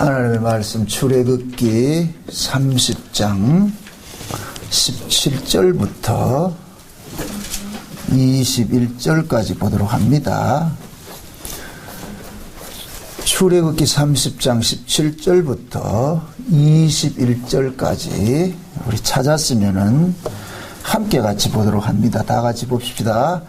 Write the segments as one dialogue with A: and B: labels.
A: 하나님의 말씀 출애굽기 30장 17절부터 21절까지 보도록 합니다. 출애굽기 30장 17절부터 21절까지 우리 찾았으면은 함께 같이 보도록 합니다. 다 같이 봅시다.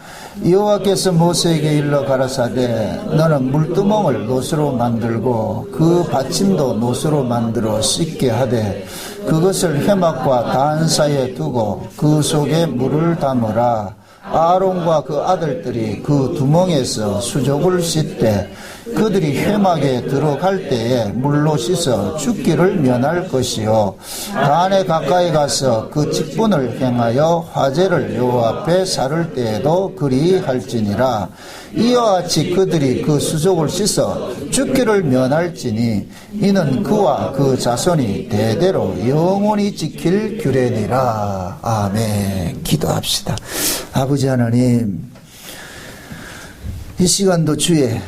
A: 여호와께서 모세에게 일러 가라사대 너는 물두멍을 노수로 만들고 그 받침도 노수로 만들어 씻게 하되 그것을 회막과 단 사이에 두고 그 속에 물을 담으라. 아론과 그 아들들이 그 두멍에서 수족을 씻되 그들이 회막에 들어갈 때에 물로 씻어 죽기를 면할 것이요 단에 가까이 가서 그 직분을 행하여 화제를 여호와 앞에 사를 때에도 그리할지니라. 이와 같이 그들이 그 수족을 씻어 죽기를 면할지니 이는 그와 그 자손이 대대로 영원히 지킬 규례니라. 아멘. 기도합시다. 아버지 하나님, 이 시간도 주의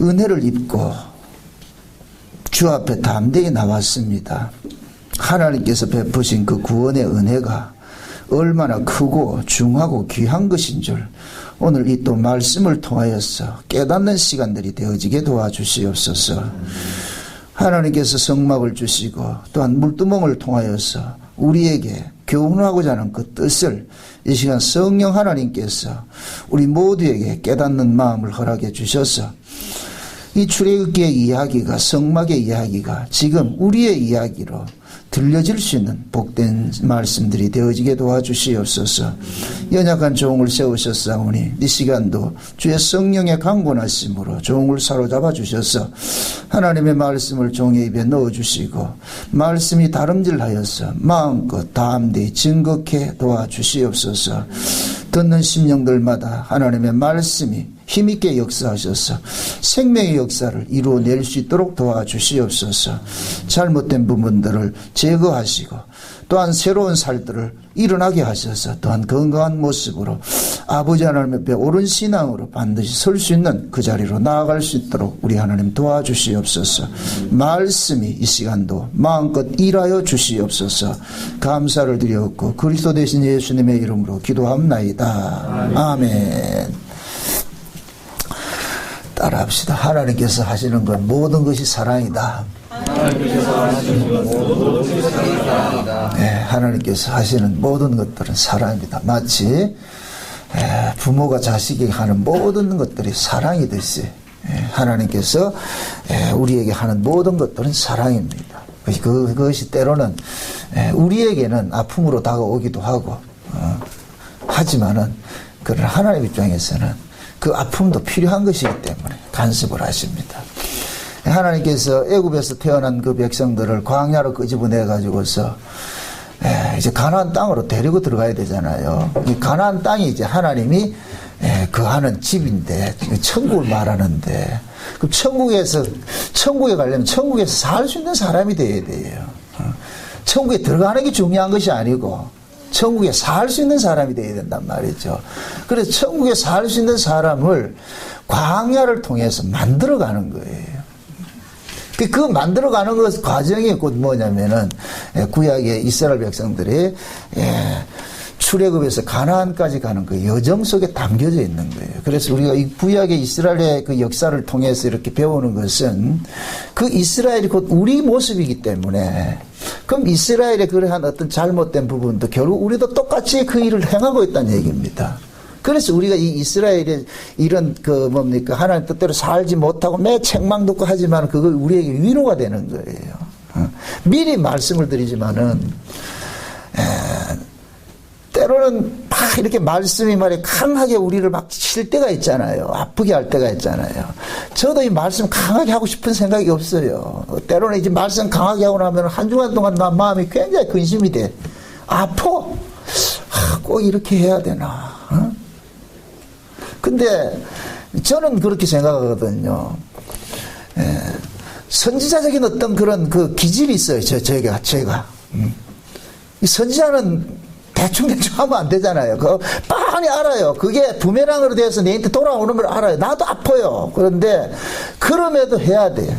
A: 은혜를 입고 주 앞에 담대히 나왔습니다. 하나님께서 베푸신 그 구원의 은혜가 얼마나 크고 중하고 귀한 것인 줄 오늘 이 또 말씀을 통하여서 깨닫는 시간들이 되어지게 도와주시옵소서. 하나님께서 성막을 주시고 또한 물두멍을 통하여서 우리에게 교훈하고자 하는 그 뜻을 이 시간 성령 하나님께서 우리 모두에게 깨닫는 마음을 허락해 주셔서 이 출애굽기의 이야기가, 성막의 이야기가 지금 우리의 이야기로 들려질 수 있는 복된 말씀들이 되어지게 도와주시옵소서. 연약한 종을 세우셨사오니 이 시간도 주의 성령의 강권하심으로 종을 사로잡아 주셔서 하나님의 말씀을 종의 입에 넣어주시고 말씀이 다름질하여서 마음껏 담대히 증거케 도와주시옵소서. 듣는 심령들마다 하나님의 말씀이 힘있게 역사하셔서 생명의 역사를 이루어낼 수 있도록 도와주시옵소서. 잘못된 부분들을 제거하시고 또한 새로운 살들을 일어나게 하셔서 또한 건강한 모습으로 아버지 하나님 앞에 옳은 신앙으로 반드시 설 수 있는 그 자리로 나아갈 수 있도록 우리 하나님 도와주시옵소서. 말씀이 이 시간도 마음껏 일하여 주시옵소서. 감사를 드렸고 그리스도 되신 예수님의 이름으로 기도합나이다. 아멘. 따라합시다. 하나님께서 하시는 건 모든 것이 사랑이다. 네, 하나님께서 하시는 모든 것들은 사랑입니다. 마치 부모가 자식에게 하는 모든 것들이 사랑이듯이 하나님께서 우리에게 하는 모든 것들은 사랑입니다. 그것이 때로는 우리에게는 아픔으로 다가오기도 하고 하지만은 그러나 하나님 입장에서는 그 아픔도 필요한 것이기 때문에 간섭을 하십니다. 하나님께서 애굽에서 태어난 그 백성들을 광야로 끄집어내 가지고서 이제 가나안 땅으로 데리고 들어가야 되잖아요. 이 가나안 땅이 이제 하나님이 거하는 집인데 천국을 말하는데 그 천국에 가려면 천국에서 살 수 있는 사람이 되어야 돼요. 천국에 들어가는 게 중요한 것이 아니고 천국에 살 수 있는 사람이 되어야 된단 말이죠. 그래서 천국에 살 수 있는 사람을 광야를 통해서 만들어가는 거예요. 그 만들어가는 것 과정이 곧 뭐냐면은 구약의 이스라엘 백성들이 출애굽에서 가나안까지 가는 그 여정 속에 담겨져 있는 거예요. 그래서 우리가 이 구약의 이스라엘의 그 역사를 통해서 이렇게 배우는 것은 그 이스라엘이 곧 우리 모습이기 때문에 그럼 이스라엘의 그러한 어떤 잘못된 부분도 결국 우리도 똑같이 그 일을 행하고 있다는 얘기입니다. 그래서 우리가 이 이스라엘의 이런 하나님 뜻대로 살지 못하고 매 책망 듣고 하지만 그거 우리에게 위로가 되는 거예요. 미리 말씀을 드리지만은 때로는 막 이렇게 말씀이 말이 강하게 우리를 막 칠 때가 있잖아요. 아프게 할 때가 있잖아요. 저도 이 말씀 강하게 하고 싶은 생각이 없어요. 때로는 이제 말씀 강하게 하고 나면 한 주간 동안 나 마음이 굉장히 근심이 돼. 아파. 꼭 이렇게 해야 되나. 근데 저는 그렇게 생각하거든요. 선지자적인 어떤 그런 그 기질이 있어요. 제가. 이 선지자는 대충 하면 안 되잖아요. 뻔히 알아요. 그게 부메랑으로 돼서 내한테 돌아오는 걸 알아요. 나도 아파요. 그런데 그럼에도 해야 돼요.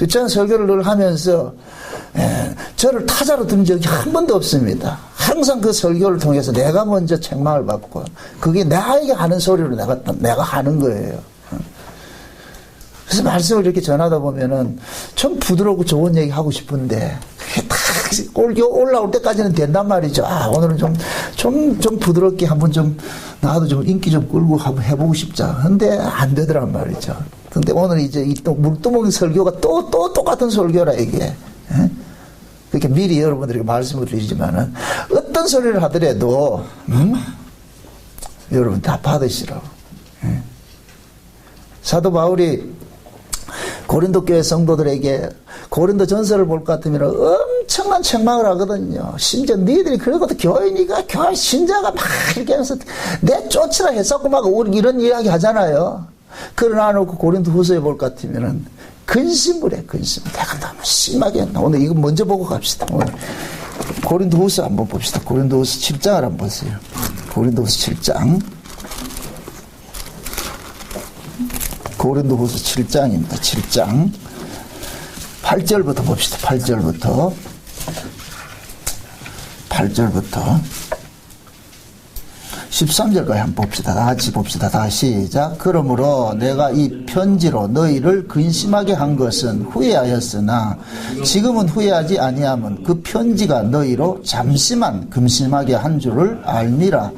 A: 듣자는 설교를 늘 하면서 저를 타자로 둔 적이 한 번도 없습니다. 항상 그 설교를 통해서 내가 먼저 책망을 받고 그게 나에게 하는 소리로 내가 하는 거예요. 그래서 말씀을 이렇게 전하다 보면은 좀 부드럽고 좋은 얘기 하고 싶은데 그게 딱 올라올 때까지는 된단 말이죠. 오늘은 좀 부드럽게 한번 나도 좀 인기 좀 끌고 한번 해보고 싶자. 근데 안 되더란 말이죠. 근데 오늘 이제 또 물두멍 설교가 또 똑같은 설교라 이게. 그렇게 미리 여러분들에게 말씀을 드리지만은 어떤 소리를 하더라도 여러분 다 받으시라고. 사도 바울이 고린도 교회 성도들에게 고린도 전서를 볼 것 같으면 엄청난 책망을 하거든요. 심지어 니들이 그러고도 교인이가 교회 신자가 막 이렇게 하면서 내 쫓으라 했었고 막 이런 이야기 하잖아요. 그러나 놓고 고린도 후서에 볼 것 같으면은 근심을 해, 근심. 내가 너무 심하게 했나. 오늘 이거 먼저 보고 갑시다. 오늘 고린도 후서 한번 봅시다. 고린도 후서 7장을 한번 보세요. 고린도 후서 7장. 고린도 후서 7장입니다. 7장. 8절부터 봅시다. 8절부터. 13절까지 한번 봅시다. 다 같이 봅시다. 다 시작. 그러므로 내가 이 편지로 너희를 근심하게 한 것은 후회하였으나 지금은 후회하지 아니함은 그 편지가 너희로 잠시만 근심하게 한 줄을 알미라.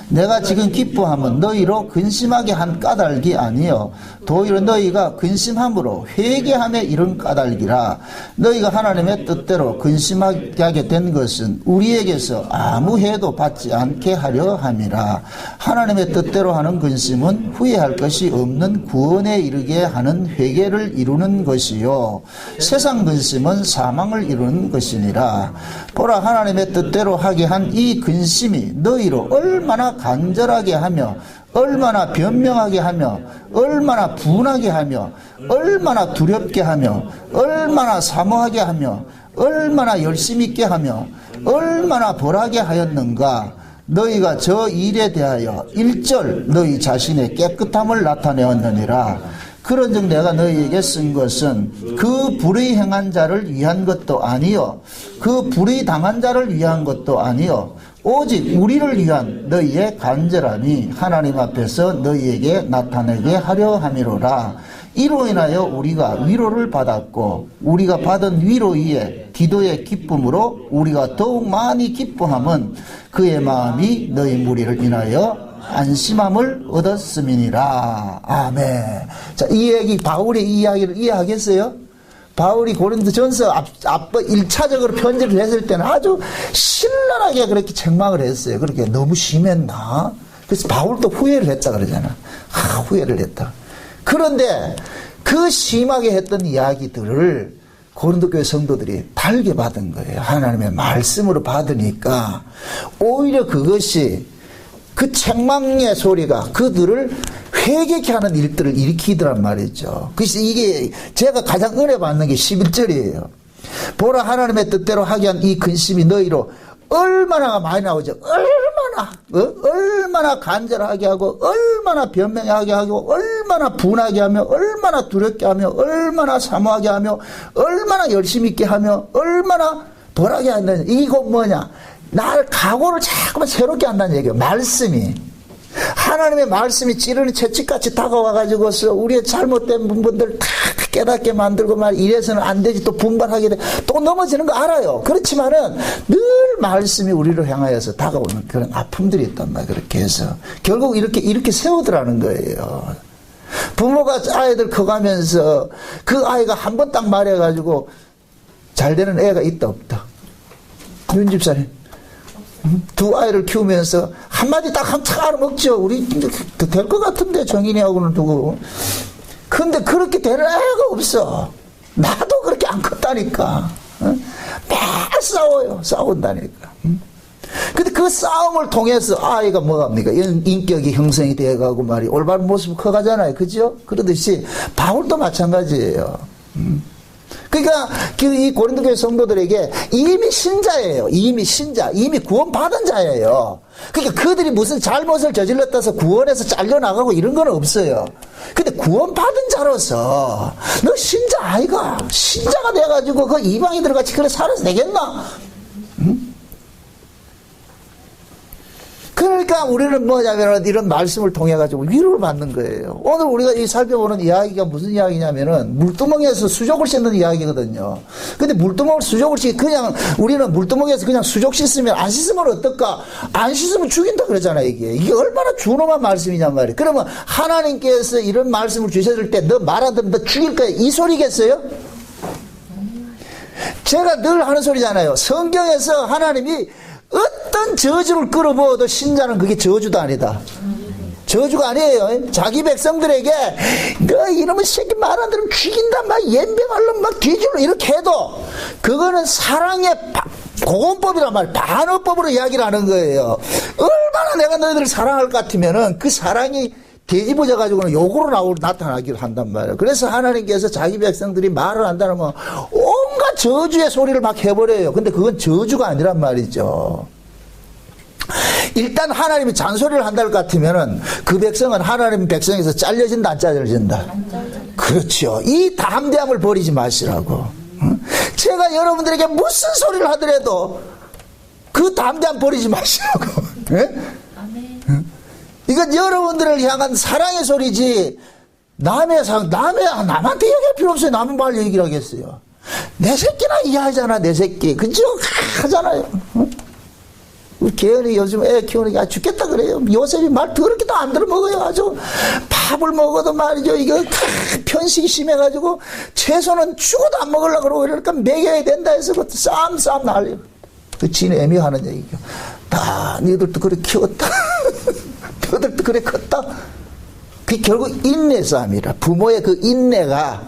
A: 내가 지금 기뻐함은 너희로 근심하게 한 까닭이 아니요 도리어 너희가 근심함으로 회개함에 이른 까닭이라. 너희가 하나님의 뜻대로 근심하게 하게 된 것은 우리에게서 아무 해도 받지 않게 하려 함이라. 하나님의 뜻대로 하는 근심은 후회할 것이 없는 구원에 이르게 하는 회개를 이루는 것이요 세상 근심은 사망을 이루는 것이니라. 보라, 하나님의 뜻대로 하게 한 이 근심이 너희로 얼마나 간절하게 하며 얼마나 변명하게 하며 얼마나 분하게 하며 얼마나 두렵게 하며 얼마나 사모하게 하며 얼마나 열심 있게 하며 얼마나 벌하게 하였는가. 너희가 저 일에 대하여 일절 너희 자신의 깨끗함을 나타내었느니라. 그런즉 내가 너희에게 쓴 것은 그 불의 행한 자를 위한 것도 아니요 그 불의 당한 자를 위한 것도 아니요 오직 우리를 위한 너희의 간절함이 하나님 앞에서 너희에게 나타내게 하려 함이로라. 이로 인하여 우리가 위로를 받았고 우리가 받은 위로 위에 기도의 기쁨으로 우리가 더욱 많이 기뻐함은 그의 마음이 너희 무리를 인하여 안심함을 얻었음이니라. 아멘. 자, 이 얘기, 바울의 이 이야기를 이해하겠어요? 바울이 고린도 전서 앞서 1차적으로 편지를 했을 때는 아주 신랄하게 그렇게 책망을 했어요. 그렇게 너무 심했나? 그래서 바울도 후회를 했다 그러잖아. 후회를 했다. 그런데 그 심하게 했던 이야기들을 고린도 교회 성도들이 달게 받은 거예요. 하나님의 말씀으로 받으니까 오히려 그것이 그 책망의 소리가 그들을 회개케 하는 일들을 일으키더란 말이죠. 그래서 이게 제가 가장 은혜 받는 게 11절이에요. 보라, 하나님의 뜻대로 하게 한 이 근심이 너희로 얼마나 많이 나오죠. 얼마나 간절하게 하고 얼마나 변명하게 하고 얼마나 분하게 하며 얼마나 두렵게 하며 얼마나 사모하게 하며 얼마나 열심히 있게 하며 얼마나 벌하게 한다는, 이거 뭐냐, 날 각오를 자꾸만 새롭게 한다는 얘기예요. 말씀이, 하나님의 말씀이 찌르는 채찍같이 다가와가지고서 우리의 잘못된 부분들 다 깨닫게 만들고 말, 이래서는 안 되지, 또 분발하게 돼, 또 넘어지는 거 알아요. 그렇지만은 늘 말씀이 우리를 향하여서 다가오는 그런 아픔들이 있단 말이에요. 그렇게 해서 결국 이렇게 세우더라는 거예요. 부모가 아이들 커가면서 그 아이가 한 번 딱 말해가지고 잘 되는 애가 있다 없다? 윤 집사님, 두 아이를 키우면서 한마디 딱 한참 알아먹죠. 우리 될 것 같은데 정인이하고는 두고. 근데 그렇게 되는 애가 없어. 나도 그렇게 안 컸다니까. 매일 싸워요. 싸운다니까. 근데 그 싸움을 통해서 아이가 뭐합니까? 인격이 형성이 되어가고 말이 올바른 모습을 커가잖아요. 그죠? 그러듯이 바울도 마찬가지예요. 그러니까 이 고린도 교회 성도들에게 이미 신자예요. 이미 신자, 이미 구원받은 자예요. 그러니까 그들이 무슨 잘못을 저질렀다서 구원에서 잘려나가고 이런 건 없어요. 근데 구원받은 자로서 너 신자 아이가 신자가 돼가지고 그 이방인들 같이 그래 살아도 되겠나? 응? 그러니까 우리는 뭐냐면 이런 말씀을 통해 가지고 위로를 받는 거예요. 오늘 우리가 이 살펴보는 이야기가 무슨 이야기냐면은 물두멍에서 수족을 씻는 이야기거든요. 근데 물두멍을 수족을 그냥 우리는 물두멍에서 그냥 수족 씻으면 안 씻으면 어떨까? 안 씻으면 죽인다 그러잖아요, 이게 얼마나 준엄한 말씀이냔 말이에요. 그러면 하나님께서 이런 말씀을 주셨을 때 너 말 안 들으면 너 죽일 거야. 이 소리겠어요? 제가 늘 하는 소리잖아요. 성경에서 하나님이 어떤 저주를 끌어부어도 신자는 그게 저주도 아니다. 저주가 아니에요. 자기 백성들에게 너 이놈의 새끼 말 안 들으면 죽인다 막 연병하려면 막 뒤질러 이렇게 해도 그거는 사랑의 공헌법이란 말이에요. 반어법으로 이야기를 하는 거예요. 얼마나 내가 너희들을 사랑할 것 같으면은 그 사랑이 뒤집어져 가지고는 욕으로 나타나기를 한단 말이에요. 그래서 하나님께서 자기 백성들이 말을 한다면 온갖 저주의 소리를 막 해버려요. 근데 그건 저주가 아니란 말이죠. 일단 하나님이 잔소리를 한다는 것 같으면은 그 백성은 하나님 백성에서 잘려진다 안 잘려진다? 그렇죠. 이 담대함을 버리지 마시라고. 제가 여러분들에게 무슨 소리를 하더라도 그 담대함 버리지 마시라고. 이건 여러분들을 향한 사랑의 소리지 남한테 얘기할 필요 없어요. 남은 말 얘기를 하겠어요. 내 새끼나 이해하잖아. 내 새끼 그죠? 하잖아요. 우리 개연이 요즘 애 키우니까 죽겠다 그래요. 요셉이 말 더럽게도 안 들어먹어요. 아주 밥을 먹어도 말이죠. 이거 편식이 심해가지고 채소는 죽어도 안 먹으려고 그러고 이러니까 먹여야 된다 해서 쌈 날려. 그 지네 애미하는 얘기죠. 다 니들도 그래 키웠다. 너들도 그래 컸다. 그 결국 인내 싸움이라. 부모의 그 인내가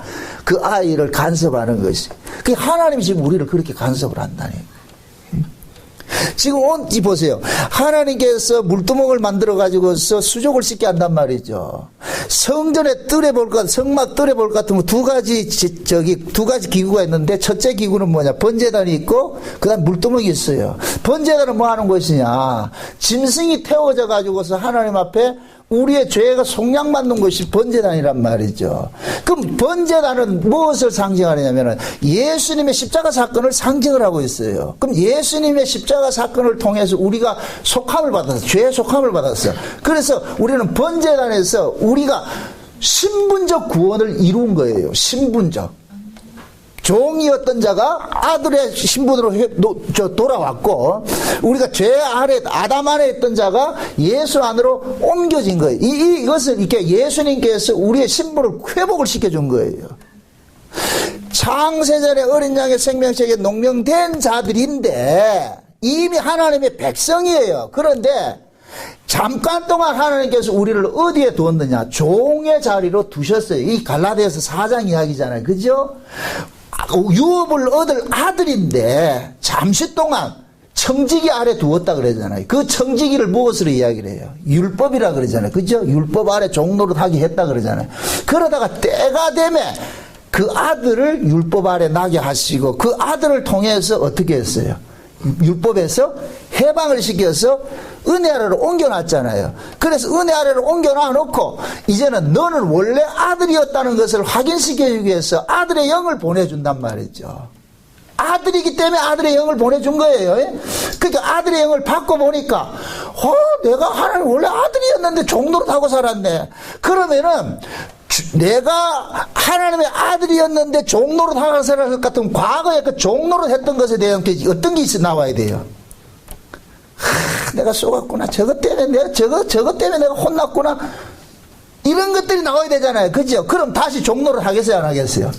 A: 그 아이를 간섭하는 것이. 그 하나님이 지금 우리를 그렇게 간섭을 한다니. 지금 이 보세요. 하나님께서 물두멍을 만들어 가지고서 수족을 씻게 한단 말이죠. 성전에 성막 뜰에 볼 것 같으면 두 가지 기구가 있는데 첫째 기구는 뭐냐? 번제단이 있고 그다음 물두멍이 있어요. 번제단은 뭐 하는 것이냐? 짐승이 태워져 가지고서 하나님 앞에 우리의 죄가 속량받는 것이 번제단이란 말이죠. 그럼 번제단은 무엇을 상징하느냐면 예수님의 십자가 사건을 상징을 하고 있어요. 그럼 예수님의 십자가 사건을 통해서 우리가 속함을 받았어요. 죄의 속함을 받았어요. 그래서 우리는 번제단에서 우리가 신분적 구원을 이룬 거예요. 신분적. 종이었던 자가 아들의 신분으로 돌아왔고 우리가 죄 아래 아담 안에 있던 자가 예수 안으로 옮겨진 거예요. 이것을 이렇게 예수님께서 우리의 신분을 회복을 시켜준 거예요. 창세전에 어린 양의 생명책에 농명된 자들인데 이미 하나님의 백성이에요. 그런데 잠깐 동안 하나님께서 우리를 어디에 두었느냐? 종의 자리로 두셨어요. 이 갈라디아서 4장 이야기잖아요. 그죠? 유업을 얻을 아들인데 잠시 동안 청지기 아래 두었다 그러잖아요. 그 청지기를 무엇으로 이야기를 해요? 율법이라 그러잖아요. 그죠? 율법 아래 종노릇하게 했다 그러잖아요. 그러다가 때가 되면 그 아들을 율법 아래 나게 하시고 그 아들을 통해서 어떻게 했어요? 율법에서 해방을 시켜서 은혜 아래로 옮겨놨잖아요. 그래서 은혜 아래로 옮겨놔놓고 이제는 너는 원래 아들이었다는 것을 확인시켜주기 위해서 아들의 영을 보내준단 말이죠. 아들이기 때문에 아들의 영을 보내준 거예요. 그러니까 아들의 영을 받고 보니까 내가 하나님 원래 아들이었는데 종노릇하고 살았네. 그러면은 내가 하나님의 아들이었는데 종노릇 하고 살았을 것 같으면 과거에 그 종노릇 했던 것에 대한 어떤 게 나와야 돼요? 내가 쏘갔구나. 저것 때문에 내가 혼났구나. 이런 것들이 나와야 되잖아요. 그죠? 그럼 다시 종노릇 하겠어요? 안 하겠어요?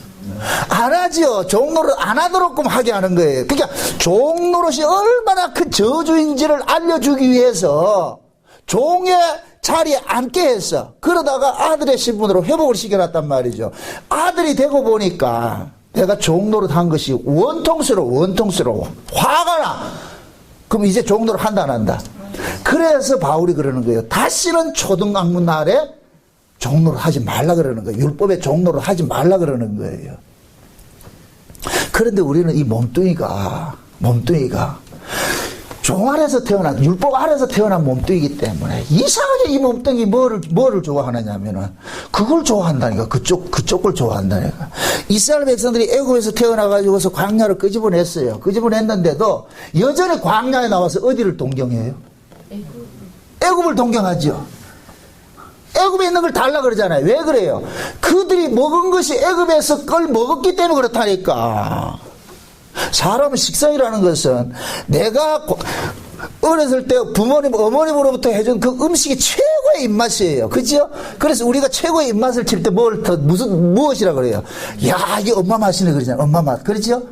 A: 안 하지요. 종노릇 안 하도록 하게 하는 거예요. 그러니까 종노릇이 얼마나 큰 저주인지를 알려주기 위해서 종의 자리에 앉게 했어. 그러다가 아들의 신분으로 회복을 시켜놨단 말이죠. 아들이 되고 보니까 내가 종노릇 한 것이 원통스러워. 화가 나. 그럼 이제 종노릇 한다 안 한다? 그래서 바울이 그러는 거예요. 다시는 초등학문 아래 종노릇 하지 말라 그러는 거예요. 율법에 종노릇 하지 말라 그러는 거예요. 그런데 우리는 이 몸뚱이가 종 아래서 태어난, 율법 아래서 태어난 몸뚱이기 때문에 이상하게 이 몸뚱이 뭐를 좋아하느냐면은 그걸 좋아한다니까. 그쪽 걸 좋아한다니까. 이스라엘 백성들이 애굽에서 태어나가지고서 광야를 끄집어냈어요. 끄집어냈는데도 여전히 광야에 나와서 어디를 동경해요? 애굽을 동경하죠. 애굽에 있는 걸 달라 그러잖아요. 왜 그래요? 그들이 먹은 것이 애굽에서 걸 먹었기 때문에 그렇다니까. 사람의 식성이라는 것은 내가 어렸을 때 부모님, 어머님으로부터 해준 그 음식이 최고의 입맛이에요. 그죠? 그래서 우리가 최고의 입맛을 칠 때 무엇이라 그래요? 야, 이게 엄마 맛이네 그러잖아요. 엄마 맛. 그렇죠?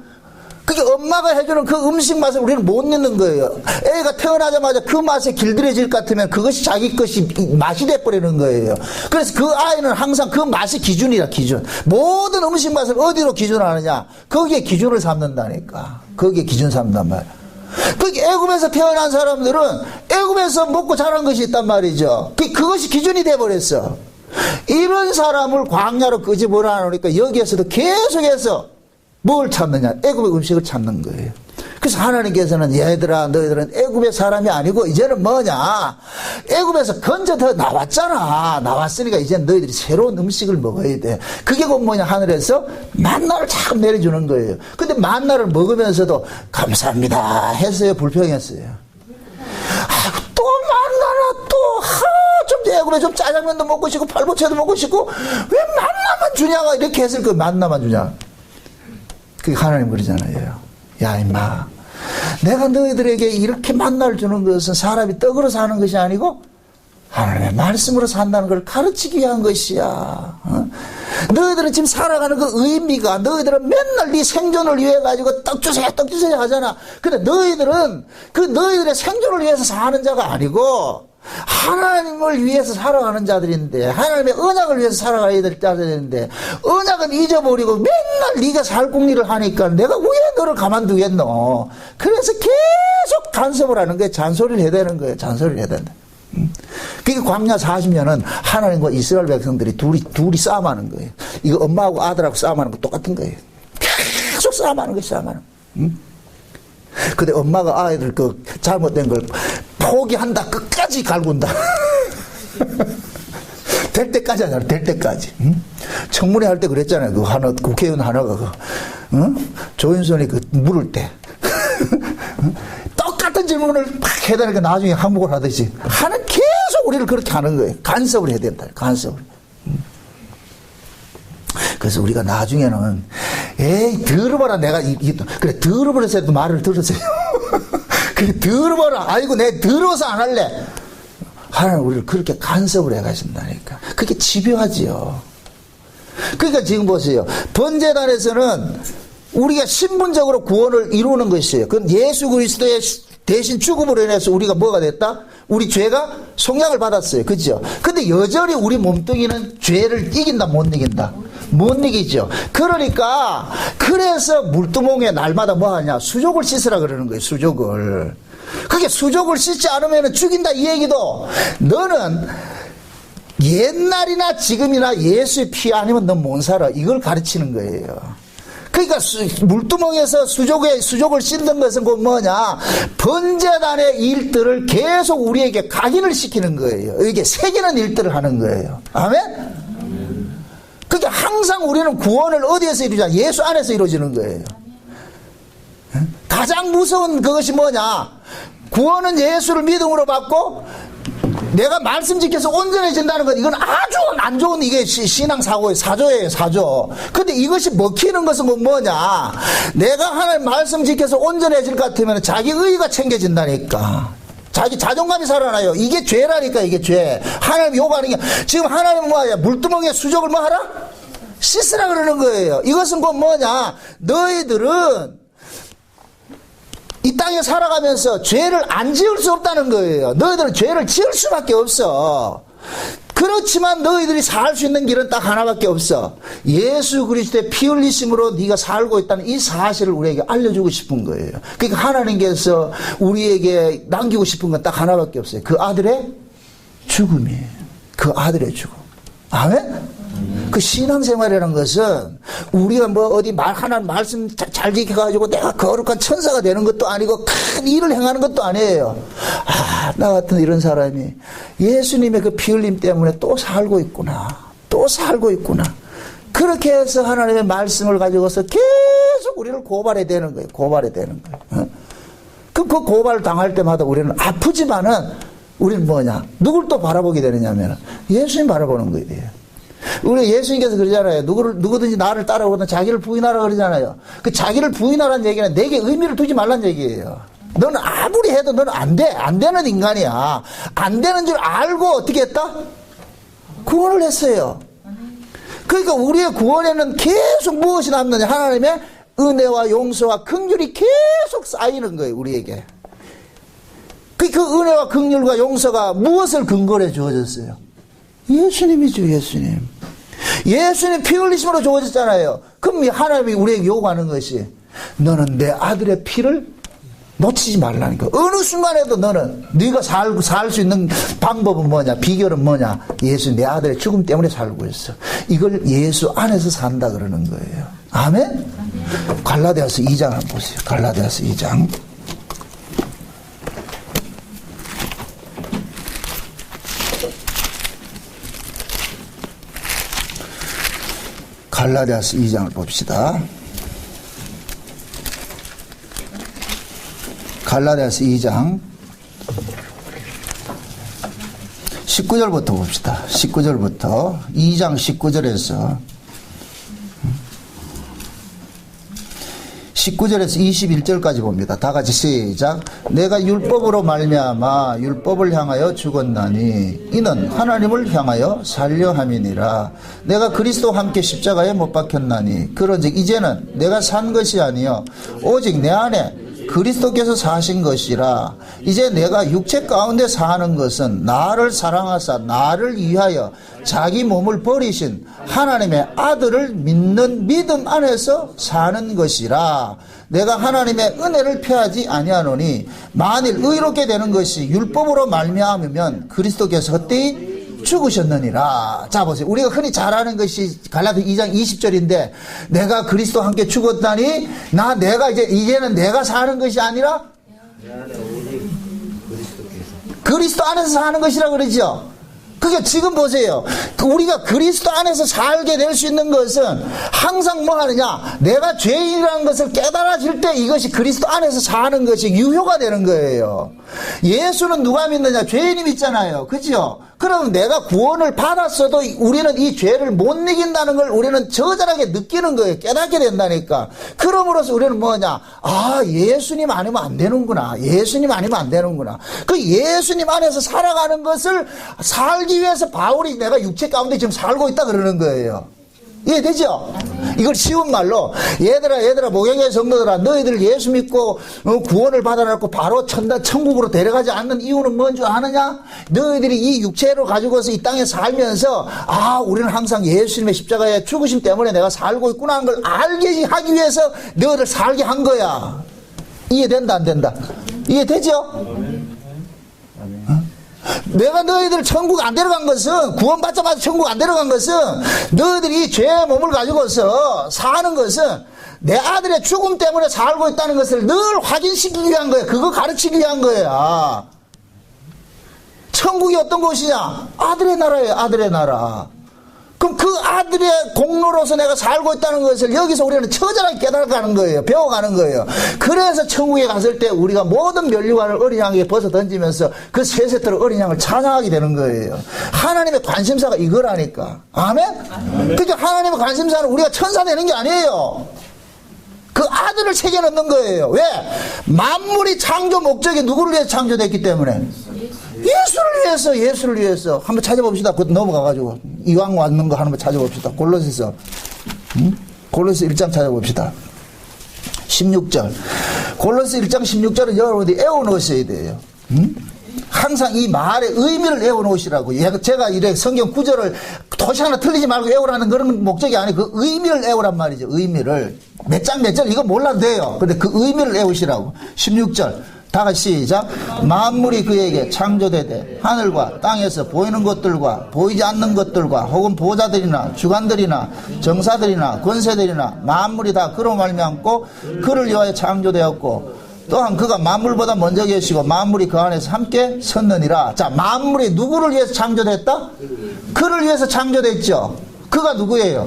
A: 그게 엄마가 해주는 그 음식 맛을 우리는 못 잊는 거예요. 애가 태어나자마자 그 맛에 길들여질 것 같으면 그것이 자기 것이 맛이 돼버리는 거예요. 그래서 그 아이는 항상 그 맛이 기준이라, 기준. 모든 음식 맛을 어디로 기준하느냐? 거기에 기준을 삼는다니까. 거기에 기준 삼는단 말이야. 그게 애굽에서 태어난 사람들은 애굽에서 먹고 자란 것이 있단 말이죠. 그것이 기준이 돼버렸어. 이런 사람을 광야로 끄집어내 놓으니까 여기에서도 계속해서 뭘 찾느냐? 애굽의 음식을 찾는 거예요. 그래서 하나님께서는 얘들아, 너희들은 애굽의 사람이 아니고 이제는 뭐냐? 애굽에서 건져서 나왔잖아. 나왔으니까 이제 너희들이 새로운 음식을 먹어야 돼. 그게 곧 뭐냐? 하늘에서 만나를 자꾸 내려주는 거예요. 근데 만나를 먹으면서도 감사합니다 했어요? 불평했어요? 아이고, 또 만나나 또 좀 애굽에 좀 짜장면도 먹고 싶고 팔보채도 먹고 싶고 왜 만나만 주냐가 이렇게 했을 거예요. 만나만 주냐. 그게 하나님 그러잖아요. 야 임마, 내가 너희들에게 이렇게 만나를 주는 것은 사람이 떡으로 사는 것이 아니고 하나님의 말씀으로 산다는 걸 가르치기 위한 것이야. 어? 너희들은 지금 살아가는 그 의미가, 너희들은 맨날 네 생존을 위해 가지고 떡 주세요 하잖아. 근데 너희들은 그 너희들의 생존을 위해서 사는 자가 아니고 하나님을 위해서 살아가는 자들인데, 하나님의 언약을 위해서 살아가야 될 자들인데, 언약은 잊어버리고 맨날 네가 살궁리를 하니까 내가 왜 너를 가만두겠노? 그래서 계속 간섭을 하는 거예요. 잔소리를 해야 되는 거예요. 잔소리를 해야 된다. 그게 광야 40년은 하나님과 이스라엘 백성들이 둘이 싸움하는 거예요. 이거 엄마하고 아들하고 싸움하는 거 똑같은 거예요. 계속 싸움하는 거예요. 싸움하는 거. 근데 엄마가 아이들 그 잘못된 걸 포기한다, 끝까지 갈군다. 될 때까지 하잖아, 될 때까지. 청문회 할 때 그랬잖아요. 그 하나, 국회의원 하나가, 조윤선이 그 물을 때. 똑같은 질문을 막 해다니까 나중에 항복을 하듯이. 계속 우리를 그렇게 하는 거예요. 간섭을 해야 된다, 간섭을. 그래서 우리가 나중에는, 에이, 들어봐라, 내가, 그래, 들어버렸어야 도 말을 들었어요. 그래, 들어봐라. 아이고, 내가 들어서 안 할래. 하나님 우리를 그렇게 간섭을 해 가신다니까. 그게 집요하지요. 그러니까 지금 보세요. 번제단에서는 우리가 신분적으로 구원을 이루는 것이에요. 그건 예수 그리스도의 대신 죽음으로 인해서 우리가 뭐가 됐다? 우리 죄가 속량을 받았어요. 그죠? 근데 여전히 우리 몸뚱이는 죄를 이긴다, 못 이긴다? 못 이기죠. 그러니까, 그래서 물두멍에 날마다 뭐 하냐? 수족을 씻으라 그러는 거예요, 수족을. 그게 수족을 씻지 않으면 죽인다, 이 얘기도. 너는 옛날이나 지금이나 예수의 피 아니면 넌 못 살아. 이걸 가르치는 거예요. 그러니까 물두멍에서 수족을 씻는 것은 곧 뭐냐? 번제단의 일들을 계속 우리에게 각인을 시키는 거예요. 이게 새기는 일들을 하는 거예요. 아멘? 그러니까 항상 우리는 구원을 어디에서 이루자? 예수 안에서 이루어지는 거예요. 가장 무서운 그것이 뭐냐? 구원은 예수를 믿음으로 받고 내가 말씀 지켜서 온전해진다는 것, 이건 아주 안 좋은 이게 신앙사고예요. 사조예요, 사조. 근데 이것이 먹히는 것은 뭐냐? 내가 하나님 말씀 지켜서 온전해질 것 같으면 자기 의의가 챙겨진다니까. 자기 자존감이 살아나요. 이게 죄라니까, 이게 죄. 하나님 욕하는 게, 지금 하나님은 뭐야? 물두멍에 수족을 뭐 하라? 씻으라 그러는 거예요. 이것은 곧 뭐냐? 너희들은 이 땅에 살아가면서 죄를 안 지을 수 없다는 거예요. 너희들은 죄를 지을 수밖에 없어. 그렇지만 너희들이 살 수 있는 길은 딱 하나밖에 없어. 예수 그리스도의 피 흘리심으로 네가 살고 있다는 이 사실을 우리에게 알려주고 싶은 거예요. 그러니까 하나님께서 우리에게 남기고 싶은 건 딱 하나밖에 없어요. 그 아들의 죽음이에요. 그 아들의 죽음. 아멘? 그 신앙생활이라는 것은 우리가 뭐 어디 하나님 말씀 잘 지켜가지고 내가 거룩한 천사가 되는 것도 아니고 큰 일을 행하는 것도 아니에요. 나 같은 이런 사람이 예수님의 그 피 흘림 때문에 또 살고 있구나. 또 살고 있구나. 그렇게 해서 하나님의 말씀을 가지고서 계속 우리를 고발해야 되는 거예요. 고발해야 되는 거예요. 그 고발 당할 때마다 우리는 아프지만은 우리는 뭐냐? 누굴 또 바라보게 되느냐면 예수님 바라보는 거예요. 우리 예수님께서 그러잖아요. 누구든지 나를 따라오거든 자기를 부인하라 그러잖아요. 그 자기를 부인하라는 얘기는 내게 의미를 두지 말란 얘기예요. 너는 아무리 해도 너는 안 돼. 안 되는 인간이야. 안 되는 줄 알고 어떻게 했다? 구원을 했어요. 그러니까 우리의 구원에는 계속 무엇이 남느냐? 하나님의 은혜와 용서와 긍휼이 계속 쌓이는 거예요. 우리에게. 그 은혜와 긍휼과 용서가 무엇을 근거로 해 주어졌어요? 예수님이죠. 예수님. 예수님 피 흘리심으로 주어졌잖아요. 그럼 하나님이 우리에게 요구하는 것이 너는 내 아들의 피를 놓치지 말라니까. 어느 순간에도 너는 네가 살 수 있는 방법은 뭐냐? 비결은 뭐냐? 예수 내 아들의 죽음 때문에 살고 있어. 이걸 예수 안에서 산다 그러는 거예요. 아멘? 갈라디아서 2장 한번 보세요. 갈라디아서 2장. 갈라디아서 2장을 봅시다. 갈라디아서 2장 19절부터 봅시다. 19절부터 2장 19절에서 19절에서 21절까지 봅니다. 다 같이 시작. 내가 율법으로 말미암아 율법을 향하여 죽었나니 이는 하나님을 향하여 살려 함이니라. 내가 그리스도와 함께 십자가에 못 박혔나니 그런즉 이제는 내가 산 것이 아니요 오직 내 안에 그리스도께서 사신 것이라. 이제 내가 육체 가운데 사는 것은 나를 사랑하사 나를 위하여 자기 몸을 버리신 하나님의 아들을 믿는 믿음 안에서 사는 것이라. 내가 하나님의 은혜를 패하지 아니하노니 만일 의롭게 되는 것이 율법으로 말미암으면 그리스도께서 헛되이 죽으셨느니라. 자 보세요. 우리가 흔히 잘 아는 것이 갈라디아 2장 20절인데 내가 그리스도와 함께 죽었다니 내가 이제는 내가 사는 것이 아니라 그리스도 안에서 사는 것이라 그러죠. 그게 지금 보세요. 우리가 그리스도 안에서 살게 될 수 있는 것은 항상 뭐 하느냐? 내가 죄인이라는 것을 깨달아질 때 이것이 그리스도 안에서 사는 것이 유효가 되는 거예요. 예수는 누가 믿느냐? 죄인이 믿잖아요. 그죠? 그럼 내가 구원을 받았어도 우리는 이 죄를 못 이긴다는 걸 우리는 저절하게 느끼는 거예요. 깨닫게 된다니까. 그러므로서 우리는 뭐냐? 예수님 아니면 안 되는구나. 예수님 아니면 안 되는구나. 그 예수님 안에서 살아가는 것을 살기 위해서 바울이 내가 육체 가운데 지금 살고 있다 그러는 거예요. 이해되죠? 이걸 쉬운 말로 얘들아 목양의 성도들아 너희들 예수 믿고 구원을 받아놨고 바로 천국으로 데려가지 않는 이유는 뭔 줄 아느냐? 너희들이 이 육체로 가지고서 이 땅에 살면서 우리는 항상 예수님의 십자가에 죽으심 때문에 내가 살고 있구나 하는 걸 알게 하기 위해서 너희들 살게 한 거야. 이해된다 안 된다? 이해되죠? 내가 너희들 천국 안 데려간 것은 구원받자마자 천국 안 데려간 것은 너희들이 죄의 몸을 가지고서 사는 것은 내 아들의 죽음 때문에 살고 있다는 것을 늘 확인시키기 위한 거야. 그거 가르치기 위한 거야. 천국이 어떤 곳이냐? 아들의 나라예요. 아들의 나라. 그럼 그 아들의 공로로서 내가 살고 있다는 것을 여기서 우리는 처절하게 깨달아가는 거예요. 배워가는 거예요. 그래서 천국에 갔을 때 우리가 모든 면류관을 어린 양에게 벗어 던지면서 그 세세토록 어린 양을 찬양하게 되는 거예요. 하나님의 관심사가 이거라니까. 아멘? 그러니까 하나님의 관심사는 우리가 천사 되는 게 아니에요. 그 아들을 새겨 넣는 거예요. 왜? 만물이 창조 목적이 누구를 위해서 창조됐기 때문에 예수를 위해서 한번 찾아봅시다. 그것 넘어가가지고 이왕 왔는 거 한번 찾아봅시다. 골로새서 골로새 1장 찾아봅시다. 16절 골로새 1장 16절은 여러분들이 애워놓으셔야 돼요. 항상 이 말의 의미를 애워놓으시라고. 제가 이래 성경 구절을 도시 하나 틀리지 말고 애우라는 그런 목적이 아니고 그 의미를 애우란 말이죠. 의미를 몇 장 몇 절 이거 몰라도 돼요. 근데 그 의미를 애우시라고. 16절 다 같이 시작. 만물이 그에게 창조되되 하늘과 땅에서 보이는 것들과 보이지 않는 것들과 혹은 보좌들이나 주관들이나 정사들이나 권세들이나 만물이 다 그로 말미암고 그를 위하여 창조되었고 또한 그가 만물보다 먼저 계시고 만물이 그 안에서 함께 섰느니라. 자, 만물이 누구를 위해서 창조됐다? 그를 위해서 창조됐죠. 그가 누구예요?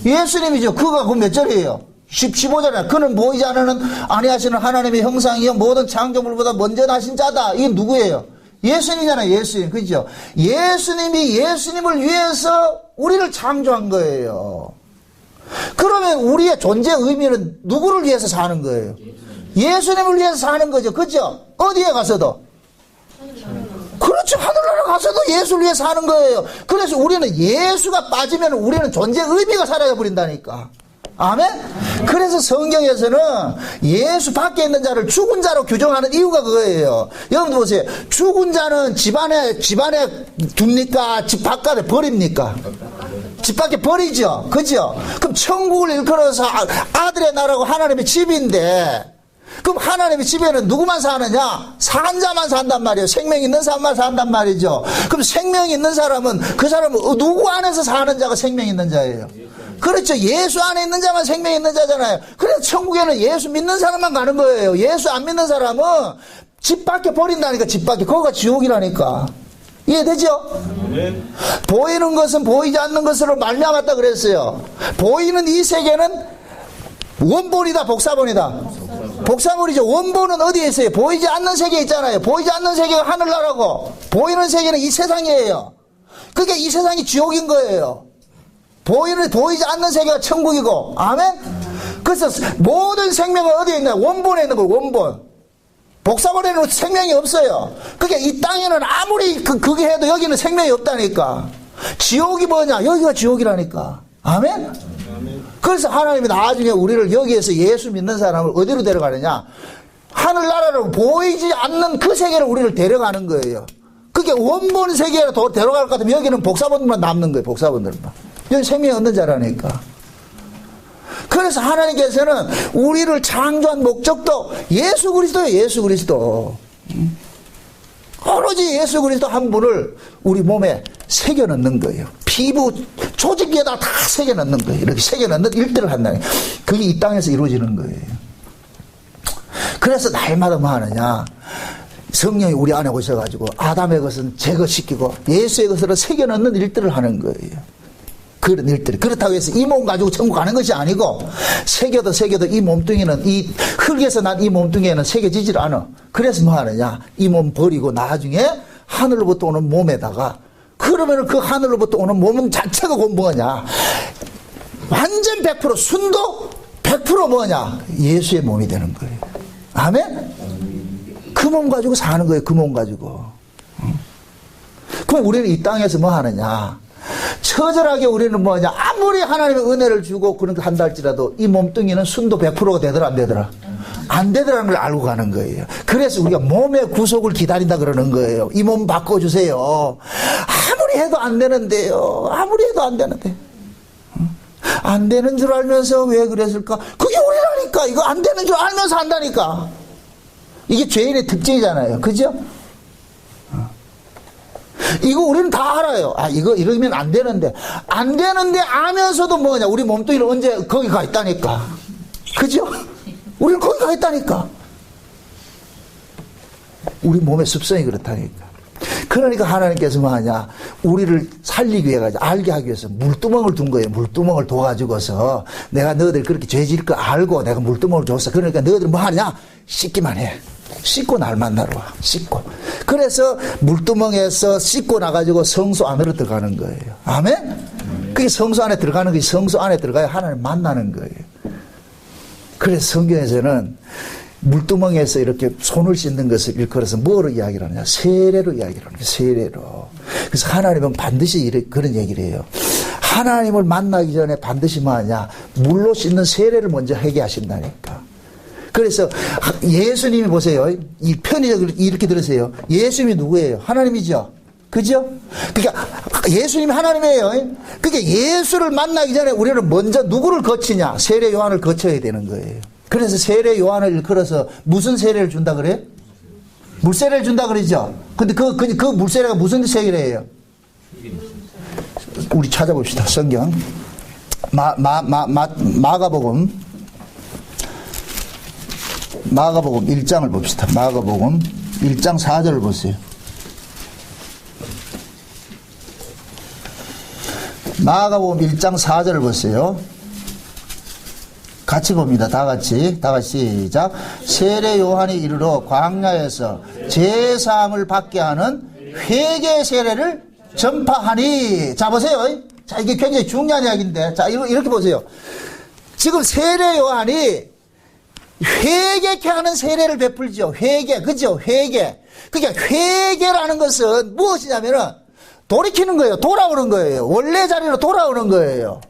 A: 예수님이죠. 그가 그 몇 절이에요? 15절에 그는 보이지 않는 아니하시는 하나님의 형상이요 모든 창조물보다 먼저 나신 자다. 이게 누구예요? 예수님이잖아요. 예수님. 그죠? 예수님이 예수님을 위해서 우리를 창조한 거예요. 그러면 우리의 존재 의미는 누구를 위해서 사는 거예요? 예수님을 위해서 사는 거죠. 그죠? 어디에 가서도. 그렇죠. 하늘나라 가서도 예수를 위해서 사는 거예요. 그래서 우리는 예수가 빠지면 우리는 존재 의미가 사라져 버린다니까. 아멘? 그래서 성경에서는 예수 밖에 있는 자를 죽은 자로 규정하는 이유가 그거예요. 여러분 보세요. 죽은 자는 집안에 둡니까? 집 바깥에 버립니까? 집 밖에 버리죠. 그죠? 그럼 천국을 일컬어서 아들의 나라고 하나님의 집인데 그럼 하나님의 집에는 누구만 사느냐? 산 자만 산단 말이에요. 생명 있는 사람만 산단 말이죠. 그럼 생명 있는 사람은 그 사람은 누구 안에서 사는 자가 생명 있는 자예요? 그렇죠. 예수 안에 있는 자만 생명 있는 자잖아요. 그래서 천국에는 예수 믿는 사람만 가는 거예요. 예수 안 믿는 사람은 집 밖에 버린다니까. 집 밖에. 거기가 지옥이라니까. 이해되죠? 보이는 것은 보이지 않는 것으로 말미암았다 그랬어요. 보이는 이 세계는 원본이다 복사본이다? 복사본이죠. 원본은 어디에 있어요? 보이지 않는 세계에 있잖아요. 보이지 않는 세계가 하늘나라고 보이는 세계는 이 세상이에요. 그게 이 세상이 지옥인 거예요. 보이지 않는 세계가 천국이고. 아멘? 그래서 모든 생명은 어디에 있냐? 원본에 있는 거예요. 원본. 복사본에는 생명이 없어요. 그게 이 땅에는 아무리 그게 해도 여기는 생명이 없다니까. 지옥이 뭐냐? 여기가 지옥이라니까. 아멘? 그래서 하나님이 나중에 우리를 여기에서 예수 믿는 사람을 어디로 데려가느냐? 하늘나라로 보이지 않는 그 세계로 우리를 데려가는 거예요. 그게 원본 세계로 데려갈 것 같으면 여기는 복사본들만 남는 거예요. 복사본들만. 여기 생명이 없는 자라니까. 그래서 하나님께서는 우리를 창조한 목적도 예수 그리스도예요. 예수 그리스도. 오로지 예수 그리스도 한 분을 우리 몸에 새겨 넣는 거예요. 피부 조직 위에다 다 새겨 넣는 거예요. 이렇게 새겨 넣는 일들을 한다는 거예요. 그게 이 땅에서 이루어지는 거예요. 그래서 날마다 뭐 하느냐? 성령이 우리 안에 오셔가지고 아담의 것은 제거시키고 예수의 것으로 새겨 넣는 일들을 하는 거예요. 그런 일들이. 그렇다고 해서 이 몸 가지고 천국 가는 것이 아니고 새겨도 이 몸뚱이는 이 흙에서 난 이 몸뚱이에는 새겨지질 않아. 그래서 뭐 하느냐? 이 몸 버리고 나중에 하늘로부터 오는 몸에다가 그러면은 그 하늘로부터 오는 몸은 자체가 뭐냐? 완전 100% 순도 100% 뭐냐? 예수의 몸이 되는 거예요. 아멘? 그 몸 가지고 사는 거예요. 그 몸 가지고. 그럼 우리는 이 땅에서 뭐 하느냐? 처절하게 우리는 뭐냐? 아무리 하나님의 은혜를 주고 그런 거 한다 할지라도 이 몸뚱이는 순도 100%가 되더라 안 되더라? 안 되더라는 걸 알고 가는 거예요. 그래서 우리가 몸의 구속을 기다린다 그러는 거예요. 이 몸 바꿔주세요. 아무리 해도 안 되는데요. 아무리 해도 안 되는데. 안 되는 줄 알면서 왜 그랬을까? 그게 우리라니까. 이거 안 되는 줄 알면서 한다니까. 이게 죄인의 특징이잖아요. 그죠? 이거 우리는 다 알아요. 아, 이거 이러면 안 되는데. 안 되는데 아면서도 뭐냐. 우리 몸뚱이를 언제 거기 가 있다니까. 그죠? 우리는 거기 가 있다니까. 우리 몸의 습성이 그렇다니까. 그러니까 하나님께서 뭐 하냐. 우리를 살리기 위해 가지고 알게 하기 위해서 물두멍을 둔 거예요. 물두멍을 둬가지고서 내가 너희들 그렇게 죄 지을 거 알고 내가 물두멍을 줬어. 그러니까 너희들 뭐 하냐. 씻기만 해. 씻고 날 만나러 와. 씻고. 그래서 물두멍에서 씻고 나가지고 성소 안으로 들어가는 거예요. 아멘? 그게 성소 안에 들어가는 것이 성소 안에 들어가야 하나님 만나는 거예요. 그래서 성경에서는 물두멍에서 이렇게 손을 씻는 것을 일컬어서 뭐로 이야기를 하느냐? 세례로 이야기를 하는 거예요. 세례로. 그래서 하나님은 반드시 그런 얘기를 해요. 하나님을 만나기 전에 반드시 뭐 하냐? 물로 씻는 세례를 먼저 하게 하신다니까. 그래서 예수님이 보세요. 이 편의적으로 이렇게 들으세요. 예수님이 누구예요? 하나님이죠. 그죠? 그러니까 예수님이 하나님이에요. 그러니까 예수를 만나기 전에 우리는 먼저 누구를 거치냐? 세례 요한을 거쳐야 되는 거예요. 그래서 세례 요한을 일컬어서 무슨 세례를 준다 그래요? 물세례를 준다 그러죠. 근데 그 물세례가 무슨 세례예요? 우리 찾아봅시다. 성경. 마가복음 1장을 봅시다. 마가복음 1장 4절을 보세요. 마가복음 1장 4절을 보세요. 같이 봅니다. 다 같이 시작. 세례 요한이 이르러 광야에서 제사함을 받게 하는 회개 세례를 전파하니. 자 보세요. 자 이게 굉장히 중요한 이야기인데, 자 이렇게 보세요. 지금 세례 요한이 회개케 하는 세례를 베풀죠. 회개, 그죠? 회개. 그러니까 회개라는 것은 무엇이냐면은 돌이키는 거예요. 돌아오는 거예요. 원래 자리로 돌아오는 거예요.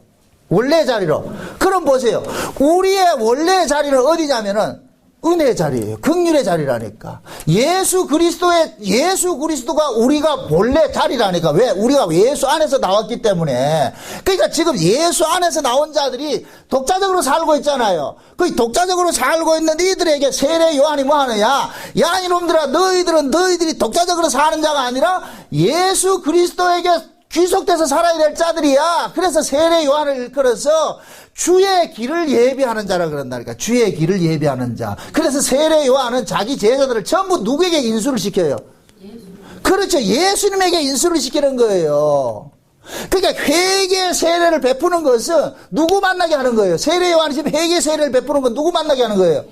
A: 원래 자리로. 그럼 보세요. 우리의 원래 자리는 어디냐면은 은혜의 자리예요. 긍휼의 자리라니까. 예수 그리스도가 우리가 원래 자리라니까. 왜? 우리가 예수 안에서 나왔기 때문에. 그러니까 지금 예수 안에서 나온 자들이 독자적으로 살고 있잖아요. 그 독자적으로 살고 있는 이들에게 세례 요한이 뭐 하느냐? 야 이놈들아, 너희들이 독자적으로 사는 자가 아니라 예수 그리스도에게 귀속돼서 살아야 될 자들이야. 그래서 세례 요한을 일컬어서 주의 길을 예비하는 자라 그런다니까. 주의 길을 예비하는 자. 그래서 세례 요한은 자기 제자들을 전부 누구에게 인수를 시켜요? 그렇죠. 예수님에게 인수를 시키는 거예요. 그러니까 회개 세례를 베푸는 것은 누구 만나게 하는 거예요? 세례 요한이 지금 회개 세례를 베푸는 건 누구 만나게 하는 거예요?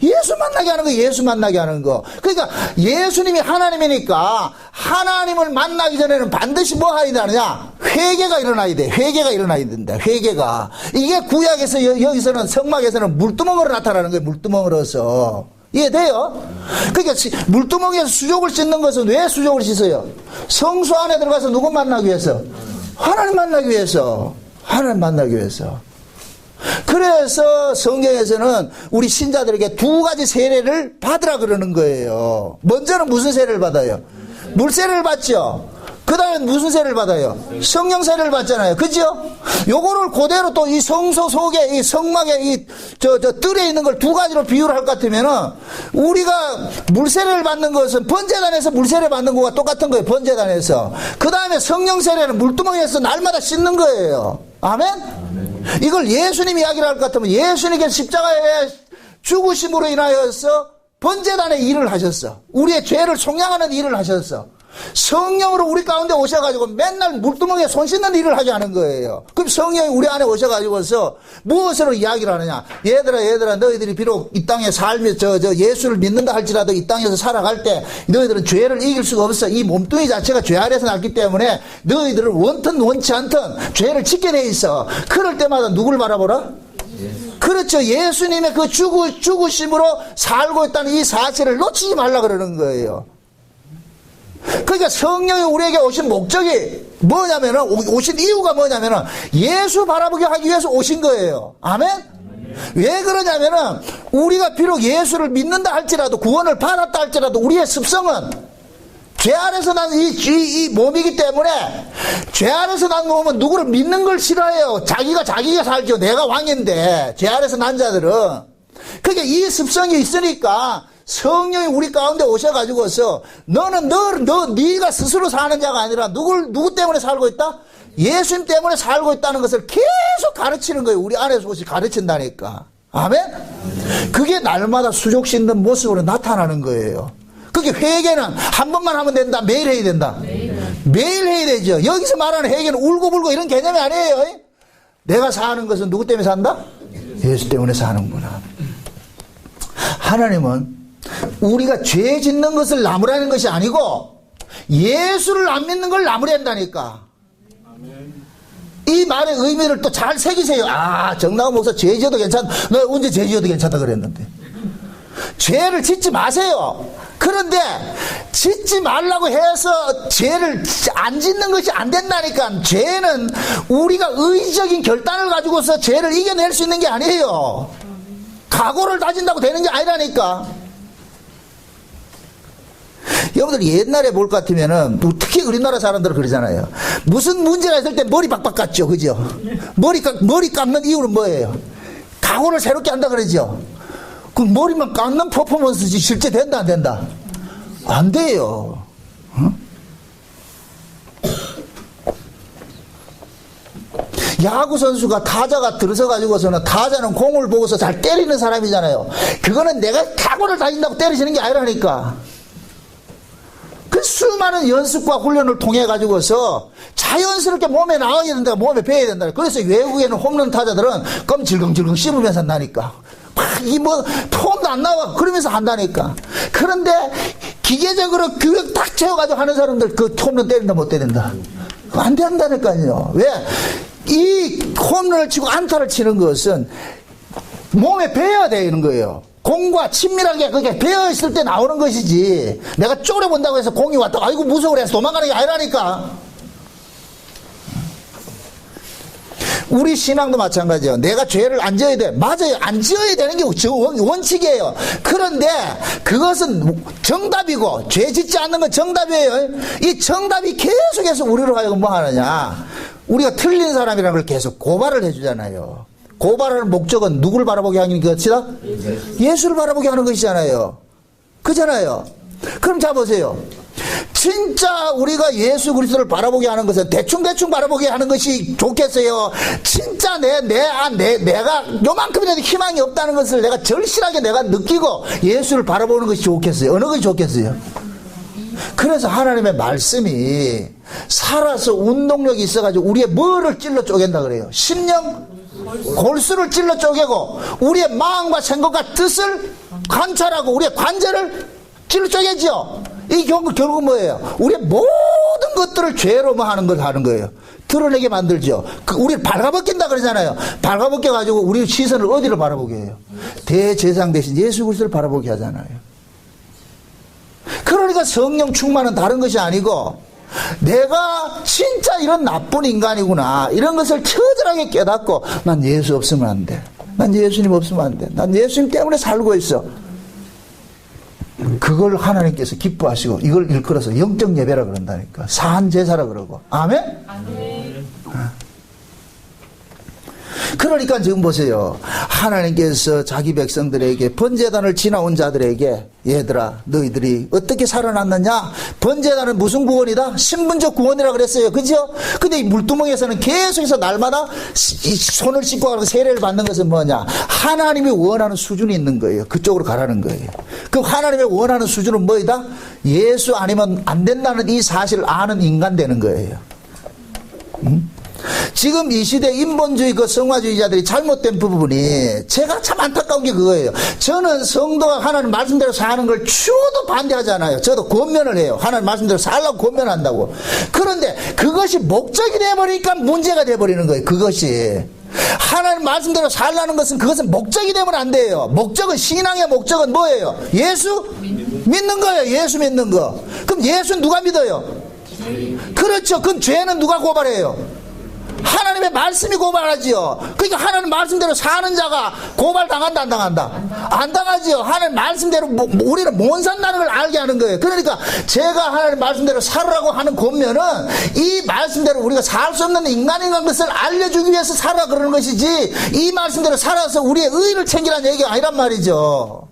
A: 예수 만나게 하는 거, 예수 만나게 하는 거. 그러니까 예수님이 하나님이니까 하나님을 만나기 전에는 반드시 뭐 해야 되느냐? 회개가 일어나야 돼. 회개가 일어나야 된다. 회개가. 이게 구약에서 여기서는 성막에서는 물두멍으로 나타나는 거예요. 물두멍으로서. 이해돼요? 그러니까 물두멍에서 수족을 씻는 것은 왜 수족을 씻어요? 성소 안에 들어가서 누구 만나기 위해서? 하나님 만나기 위해서. 하나님 만나기 위해서. 그래서 성경에서는 우리 신자들에게 두 가지 세례를 받으라 그러는 거예요. 먼저는 무슨 세례를 받아요? 물세례를 받죠. 그 다음에 무슨 세례를 받아요? 성령 세례를 받잖아요. 그죠? 요거를 그대로 또 이 성소 속에, 이 성막에, 이 뜰에 있는 걸 두 가지로 비유를 할 것 같으면은, 우리가 물세례를 받는 것은 번제단에서 물세례 받는 거와 똑같은 거예요. 번제단에서. 그 다음에 성령 세례는 물두멍에서 날마다 씻는 거예요. 아멘? 이걸 예수님이 이야기를 할 것 같으면 예수님께 십자가에 죽으심으로 인하여서 번제단의 일을 하셨어. 우리의 죄를 속량하는 일을 하셨어. 성령으로 우리 가운데 오셔가지고 맨날 물두멍에 손 씻는 일을 하게 하는 거예요. 그럼 성령이 우리 안에 오셔가지고서 무엇으로 이야기를 하느냐? 얘들아, 너희들이 비록 이 땅에 삶이 예수를 믿는다 할지라도 이 땅에서 살아갈 때 너희들은 죄를 이길 수가 없어. 이 몸뚱이 자체가 죄 아래서 났기 때문에 너희들은 원튼 원치 않든 죄를 짓게 돼 있어. 그럴 때마다 누구를 바라보라? 그렇죠. 예수님의 그 죽으심으로 살고 있다는 이 사실을 놓치지 말라 그러는 거예요. 그러니까 성령이 우리에게 오신 목적이 뭐냐면은, 오신 이유가 뭐냐면은 예수 바라보게 하기 위해서 오신 거예요. 아멘? 왜 그러냐면은 우리가 비록 예수를 믿는다 할지라도, 구원을 받았다 할지라도 우리의 습성은 죄 안에서 난 이 몸이기 때문에, 죄 안에서 난 몸은 누구를 믿는 걸 싫어해요. 자기가 살죠. 내가 왕인데. 죄 안에서 난 자들은. 그러니까 이 습성이 있으니까 성령이 우리 가운데 오셔가지고서 네가 스스로 사는 자가 아니라 누구 때문에 살고 있다? 예수님 때문에 살고 있다는 것을 계속 가르치는 거예요. 우리 안에서 오시 가르친다니까. 아멘? 그게 날마다 수족 씻는 모습으로 나타나는 거예요. 그게 회개는 한 번만 하면 된다? 매일 해야 된다? 매일 해야 되죠. 여기서 말하는 회개는 울고불고 이런 개념이 아니에요. 내가 사는 것은 누구 때문에 산다? 예수 때문에 사는구나. 하나님은 우리가 죄 짓는 것을 나무라는 것이 아니고 예수를 안 믿는 걸 나무란다니까. 이 말의 의미를 또 잘 새기세요. 아, 정나은 목사 죄 지어도 괜찮다. 너 언제 죄 지어도 괜찮다 그랬는데. 죄를 짓지 마세요. 그런데 짓지 말라고 해서 죄를 안 짓는 것이 안 된다니까. 죄는 우리가 의지적인 결단을 가지고서 죄를 이겨낼 수 있는 게 아니에요. 각오를 다진다고 되는 게 아니라니까. 여러분들 옛날에 볼 것 같으면은, 특히 우리나라 사람들은 그러잖아요. 무슨 문제가 있을 때 머리 박박 깎죠. 그죠? 머리 깎는 이유는 뭐예요? 각오를 새롭게 한다 그러죠. 그 머리만 깎는 퍼포먼스지 실제 된다 안 된다? 안 돼요. 야구 선수가 타자가 들어서 가지고서는 타자는 공을 보고서 잘 때리는 사람이잖아요. 그거는 내가 타고를 다닌다고 때리시는 게 아니라니까. 그 수많은 연습과 훈련을 통해 가지고서 자연스럽게 몸에 나와야 된다, 몸에 배야 된다. 그래서 외국에는 홈런 타자들은 껌 질겅질겅 씹으면서 한다니까. 이 뭐 폼도 안 나와 그러면서 한다니까. 그런데 기계적으로 교육 딱 채워가지고 하는 사람들 그 홈런 때린다 못 때린다. 안 된다니까요. 왜? 이 홈런을 치고 안타를 치는 것은 몸에 배어야 되는 거예요. 공과 친밀하게 그게 배어있을 때 나오는 것이지, 내가 쪼려본다고 해서 공이 왔다 아이고 무서워 그래서 도망가는 게 아니라니까. 우리 신앙도 마찬가지예요. 내가 죄를 안 지어야 돼. 맞아요. 안 지어야 되는 게 원칙이에요. 그런데 그것은 정답이고 죄 짓지 않는 건 정답이에요. 이 정답이 계속해서 우리로 하여금 뭐 하느냐, 우리가 틀린 사람이라는 걸 계속 고발을 해주잖아요. 고발하는 목적은 누구를 바라보게 하는 것이다? 예수를 바라보게 하는 것이잖아요. 그잖아요. 그럼 자 보세요. 진짜 우리가 예수 그리스도를 바라보게 하는 것은 대충 바라보게 하는 것이 좋겠어요? 진짜 내가 요만큼이라도 희망이 없다는 것을 내가 절실하게 내가 느끼고 예수를 바라보는 것이 좋겠어요? 어느 것이 좋겠어요? 그래서 하나님의 말씀이 살아서 운동력이 있어가지고 우리의 뭐를 찔러 쪼갠다 그래요? 심령? 골수를 찔러 쪼개고 우리의 마음과 생각과 뜻을 관찰하고 우리의 관절을 찔러 쪼개죠. 이 결국 뭐예요? 우리의 모든 것들을 죄로 뭐 하는 걸 하는 거예요. 드러내게 만들죠. 우리를 발가벗긴다 그러잖아요. 발가벗겨 가지고 우리 시선을 어디로 바라보게 해요? 대제사장 대신 예수 그리스도를 바라보게 하잖아요. 그러니까 성령 충만은 다른 것이 아니고, 내가 진짜 이런 나쁜 인간이구나, 이런 것을 처절하게 깨닫고, 난 예수 없으면 안 돼, 난 예수님 없으면 안 돼, 난 예수님 때문에 살고 있어. 그걸 하나님께서 기뻐하시고 이걸 일컬어서 영적 예배라 그런다니까. 사한 제사라 그러고. 아멘? 아멘. 그러니까 지금 보세요. 하나님께서 자기 백성들에게 번제단을 지나온 자들에게, 얘들아 너희들이 어떻게 살아났느냐? 번제단은 무슨 구원이다? 신분적 구원이라 그랬어요. 그죠? 근데 이 물두멍에서는 계속해서 날마다 이 손을 씻고 가서 세례를 받는 것은 뭐냐? 하나님이 원하는 수준이 있는 거예요. 그쪽으로 가라는 거예요. 그럼 하나님이 원하는 수준은 뭐이다? 예수 아니면 안 된다는 이 사실을 아는 인간 되는 거예요. 지금 이 시대 인본주의 그 성화주의자들이 잘못된 부분이, 제가 참 안타까운 게 그거예요. 저는 성도가 하나님 말씀대로 사는 걸 추워도 반대하잖아요. 저도 권면을 해요. 하나님 말씀대로 살라고 권면한다고. 그런데 그것이 목적이 돼버리니까 문제가 돼버리는 거예요. 그것이 하나님 말씀대로 살라는 것은, 그것은 목적이 되면 안 돼요. 목적은, 신앙의 목적은 뭐예요? 예수 믿는 거예요. 예수 믿는 거. 그럼 예수는 누가 믿어요? 그렇죠. 그럼 죄는 누가 고발해요? 하나님의 말씀이 고발하지요. 그러니까 하나님 말씀대로 사는 자가 고발당한다 안 당한다? 안 당하지요. 하나님 말씀대로 우리는 못 산다는 걸 알게 하는 거예요. 그러니까 제가 하나님 말씀대로 살으라고 하는 권면은 이 말씀대로 우리가 살 수 없는 인간이라는 것을 알려주기 위해서 살아 그러는 것이지, 이 말씀대로 살아서 우리의 의의를 챙기라는 얘기가 아니란 말이죠.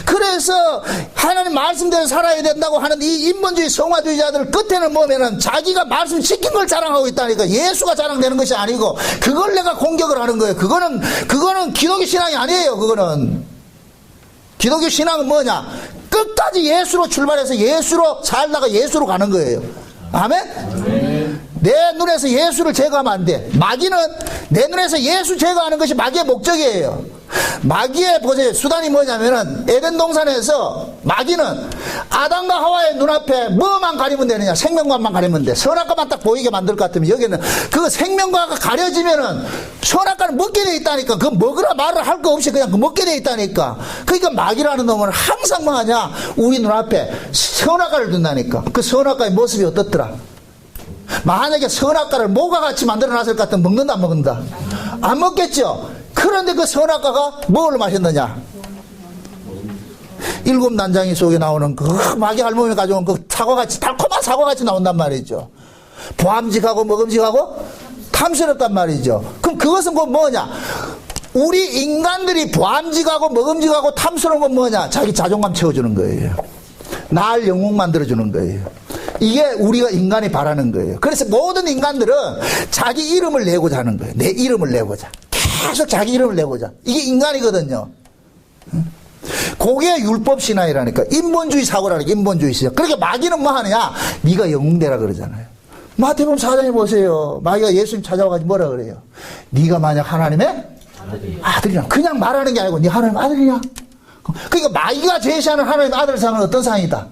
A: 그래서 하나님 말씀대로 살아야 된다고 하는 이 인본주의 성화주의자들 끝에는 뭐냐면, 자기가 말씀 지킨 걸 자랑하고 있다니까. 예수가 자랑되는 것이 아니고 그걸 내가 공격을 하는 거예요. 그거는 기독교 신앙이 아니에요. 그거는 기독교 신앙은 뭐냐? 끝까지 예수로 출발해서 예수로 살다가 예수로 가는 거예요. 아멘? 내 눈에서 예수를 제거하면 안 돼. 마귀는 내 눈에서 예수 제거하는 것이 마귀의 목적이에요. 마귀의 보세요. 수단이 뭐냐면은, 에덴 동산에서 마귀는 아담과 하와의 눈앞에 뭐만 가리면 되느냐? 생명과만 가리면 돼. 선악과만 딱 보이게 만들 것 같으면, 여기는 그 생명과가 가려지면은 선악과는 먹게 돼 있다니까. 그 먹으라 말을 할 거 없이 그냥 먹게 돼 있다니까. 그러니까 마귀라는 놈은 항상 뭐 하냐? 우리 눈앞에 선악과를 둔다니까. 그 선악과의 모습이 어떻더라? 만약에 선악과를 모가 같이 만들어 놨을 것 같으면 먹는다 안 먹는다? 안 먹겠죠. 그런데 그 선악과가 뭘 마셨느냐? 7 난장이 속에 나오는 그 마귀 할머니 가져온 그 사과같이, 달콤한 사과같이 나온단 말이죠. 보암직하고 먹음직하고 탐스럽단 말이죠. 그럼 그것은 뭐냐? 우리 인간들이 보암직하고 먹음직하고 탐스러운 건 뭐냐? 자기 자존감 채워주는 거예요. 날 영웅 만들어주는 거예요. 이게 우리가 인간이 바라는 거예요. 그래서 모든 인간들은 자기 이름을 내고자 하는 거예요. 내 이름을 내고자. 계속 자기 이름을 내고자. 이게 인간이거든요. 그게 율법신앙이라니까. 인본주의 사고라니까. 인본주의 신앙. 그러니까 마귀는 뭐 하느냐? 네가 영웅되라 그러잖아요. 마태복음 4장에 보세요. 마귀가 예수님 찾아와가지고 뭐라 그래요? 네가 만약 하나님의 아들이냐. 그냥 말하는 게 아니고 네 하나님 아들이냐. 그러니까 마귀가 제시하는 하나님 아들 상은 어떤 상이다?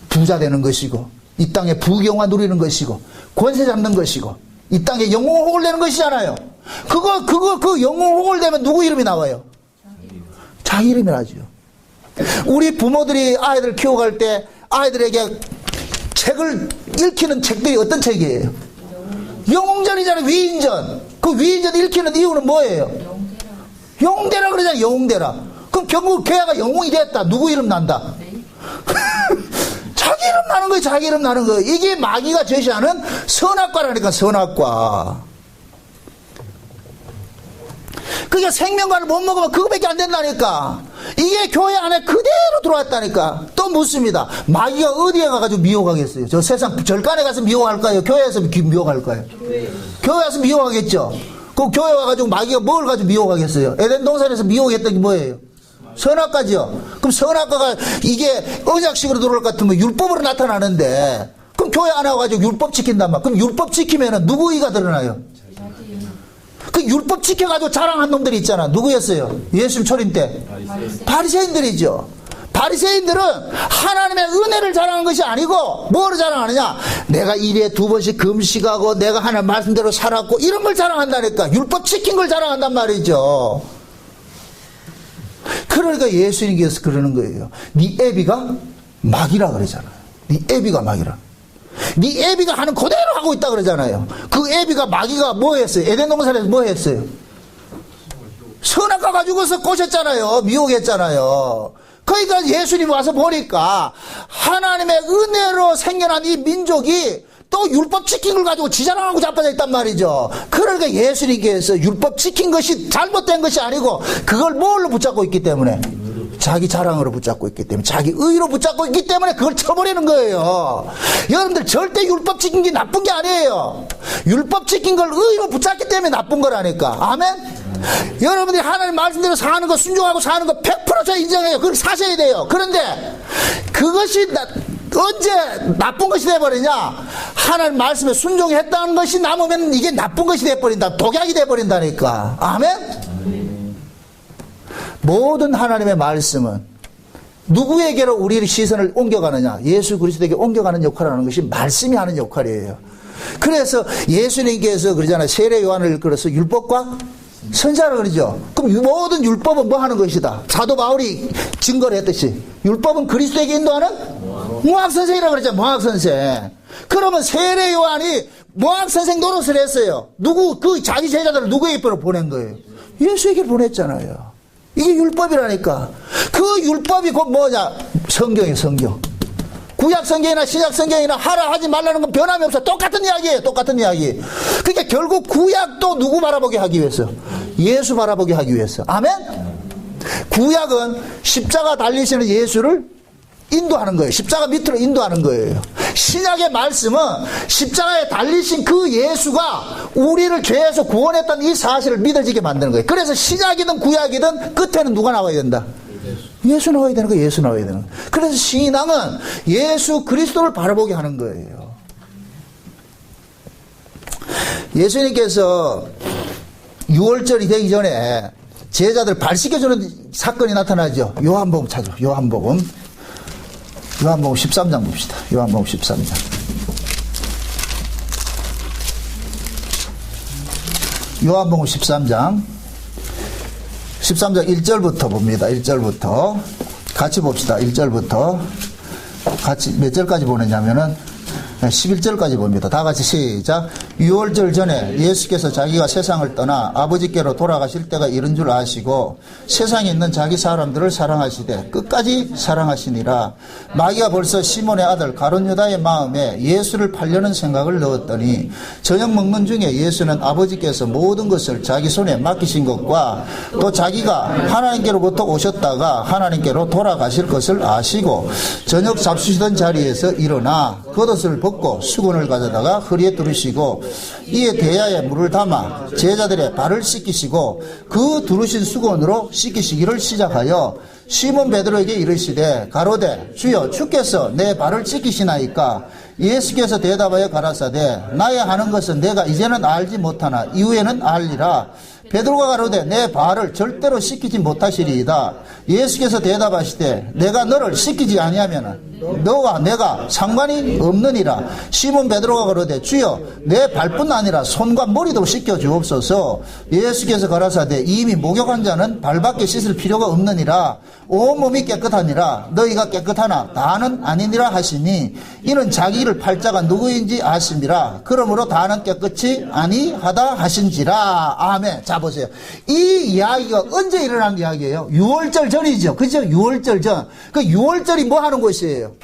A: 부자 되는 것이고, 이 땅에 부귀영화 누리는 것이고, 권세 잡는 것이고, 이 땅에 영웅호를 내는 것이잖아요. 그 영웅호를 내면 누구 이름이 나와요? 자기 이름이 나죠. 우리 부모들이 아이들 키워갈 때 아이들에게 책을 읽히는 책들이 어떤 책이에요? 영웅전이잖아요. 위인전. 그 위인전 읽히는 이유는 뭐예요? 영웅되라 그러잖아요. 영웅되라. 그럼 결국 걔가 영웅이 됐다. 누구 이름 난다? 자기 이름 나는 거예요. 자기 이름 나는 거예요. 이게 마귀가 제시하는 선악과라니까. 선악과. 그러니까 생명과를 못 먹으면 그거밖에 안 된다니까. 이게 교회 안에 그대로 들어왔다니까. 또 묻습니다. 마귀가 어디에 가가지고 미혹하겠어요? 저 세상 절간에 가서 미혹할까요? 교회에서 미혹할까요? 교회 와서 미혹하겠죠. 그 교회 와가지고 마귀가 뭘 가지고 미혹하겠어요? 에덴 동산에서 미혹했던 게 뭐예요? 선악과죠. 그럼 선악과가 이게 언약식으로 들어올 것 같으면 율법으로 나타나는데, 그럼 교회 안에 와가지고 율법 지킨단 말이야. 그럼 율법 지키면은 누구 의가 드러나요? 그 율법 지켜가지고 자랑한 놈들이 있잖아. 누구였어요? 예수님 초림 때? 바리새인들이죠. 바리새인들은 하나님의 은혜를 자랑한 것이 아니고 뭐를 자랑하느냐? 내가 일에 2번씩 금식하고 내가 하나님 말씀대로 살았고 이런 걸 자랑한다니까. 율법 지킨 걸 자랑한단 말이죠. 그러니까 예수님께서 그러는 거예요. 네 애비가 마귀라 그러잖아요. 네 애비가 마귀라. 네 애비가 하는 그대로 하고 있다 그러잖아요. 그 애비가 마귀가 뭐 했어요? 에덴 동산에서 뭐 했어요? 선악과 가지고서 꼬셨잖아요. 미혹했잖아요. 그러니까 예수님 와서 보니까 하나님의 은혜로 생겨난 이 민족이 또 율법 지킨 걸 가지고 지자랑하고 자빠져 있단 말이죠. 그러니까 예수님께서 율법 지킨 것이 잘못된 것이 아니고 그걸 뭘로 붙잡고 있기 때문에? 자기 자랑으로 붙잡고 있기 때문에, 자기 의로 붙잡고 있기 때문에 그걸 쳐버리는 거예요. 여러분들 절대 율법 지킨 게 나쁜 게 아니에요. 율법 지킨 걸 의로 붙잡기 때문에 나쁜 거라니까. 아멘? 여러분들이 하나님 말씀대로 사는 거, 순종하고 사는 거 100% 저 인정해요. 그걸 사셔야 돼요. 그런데 그것이 언제 나쁜 것이 돼버리냐? 하나님 말씀에 순종했다는 것이 남으면 이게 나쁜 것이 돼버린다. 독약이 돼버린다니까. 아멘? 모든 하나님의 말씀은 누구에게로 우리의 시선을 옮겨가느냐? 예수 그리스도에게 옮겨가는 역할을 하는 것이 말씀이 하는 역할이에요. 그래서 예수님께서 그러잖아요. 세례 요한을 끌어서 율법과 선자라 그러죠. 그럼 모든 율법은 뭐 하는 것이다? 사도 바울이 증거를 했듯이 율법은 그리스도에게 인도하는 모학선생이라고 그랬죠. 모학선생. 그러면 세례 요한이 모학선생 노릇을 했어요. 그 자기 제자들을 누구에게 보낸 거예요? 예수에게 보냈잖아요. 이게 율법이라니까. 그 율법이 곧 뭐냐? 성경이에요. 성경. 구약 성경이나 신약 성경이나 하라 하지 말라는 건 변함이 없어. 똑같은 이야기예요. 똑같은 이야기. 그러니까 결국 구약도 누구 바라보게 하기 위해서? 예수 바라보게 하기 위해서. 아멘? 구약은 십자가 달리시는 예수를 인도하는 거예요. 십자가 밑으로 인도하는 거예요. 신약의 말씀은 십자가에 달리신 그 예수가 우리를 죄에서 구원했다는 이 사실을 믿어지게 만드는 거예요. 그래서 신약이든 구약이든 끝에는 누가 나와야 된다? 예수 나와야 되는 거예요. 예수 나와야 되는 거예요. 그래서 신앙은 예수 그리스도를 바라보게 하는 거예요. 예수님께서 6월절이 되기 전에 제자들 발 씻겨주는 사건이 나타나죠. 요한복음 찾아. 요한복음 13장 봅시다. 요한복음 13장. 요한복음 13장 1절부터 봅니다. 1절부터 같이 봅시다. 1절부터 같이 몇 절까지 보느냐면은 11절까지 봅니다. 다 같이 시작. 6월절 전에 예수께서 자기가 세상을 떠나 아버지께로 돌아가실 때가 이른 줄 아시고 세상에 있는 자기 사람들을 사랑하시되 끝까지 사랑하시니라. 마귀가 벌써 시몬의 아들 가룟 유다의 마음에 예수를 팔려는 생각을 넣었더니 저녁 먹는 중에 예수는 아버지께서 모든 것을 자기 손에 맡기신 것과 또 자기가 하나님께로부터 오셨다가 하나님께로 돌아가실 것을 아시고 저녁 잡수시던 자리에서 일어나 겉옷을 벗고 수건을 가져다가 허리에 두르시고 이에 대야에 물을 담아 제자들의 발을 씻기시고 그 두르신 수건으로 씻기시기를 시작하여 시몬 베드로에게 이르시되 가로되 주여 주께서 내 발을 씻기시나이까. 예수께서 대답하여 가라사대 나의 하는 것은 내가 이제는 알지 못하나 이후에는 알리라. 베드로가 가로되 내 발을 절대로 씻기지 못하시리이다. 예수께서 대답하시되 내가 너를 씻기지 아니하면 너와 내가 상관이 없느니라. 시몬 베드로가 가로되 주여 내 발뿐 아니라 손과 머리도 씻겨 주옵소서. 예수께서 가라사대 이미 목욕한 자는 발밖에 씻을 필요가 없느니라. 온몸이 깨끗하니라. 너희가 깨끗하나 다는 아니니라 하시니 이는 자기를 팔자가 누구인지 아심이라. 그러므로 다는 깨끗이 아니하다 하신지라. 아멘. 자 보세요. 이 이야기가 언제 일어난 이야기예요? 6월절 전이죠. 그죠? 6월절 전. 그 6월절이 뭐 하는 곳이에요?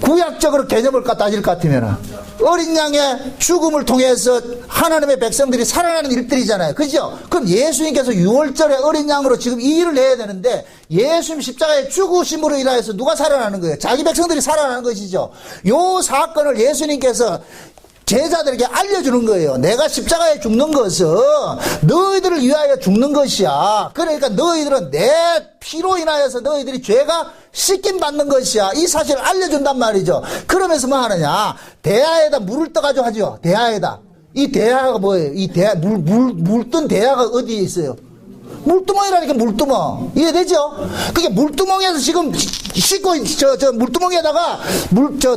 A: 구약적으로 개념을 따질 것 같으면 어린 양의 죽음을 통해서 하나님의 백성들이 살아나는 일들이잖아요. 그죠? 그럼 예수님께서 6월절에 어린 양으로 지금 이 일을 해야 되는데 예수님 십자가의 죽으심으로 인하여서 누가 살아나는 거예요? 자기 백성들이 살아나는 것이죠. 요 사건을 예수님께서 제자들에게 알려주는 거예요. 내가 십자가에 죽는 것은 너희들을 위하여 죽는 것이야. 그러니까 너희들은 내 피로 인하여서 너희들이 죄가 씻김 받는 것이야. 이 사실을 알려준단 말이죠. 그러면서 뭐 하느냐? 대야에다 물을 떠가지고 하죠. 대야에다. 이 대야가 뭐예요? 이 대야, 물뜬 대야가 어디에 있어요? 물두멍이라니까, 물두멍. 이해되죠? 그게 물두멍에서 지금 씻고, 물두멍에다가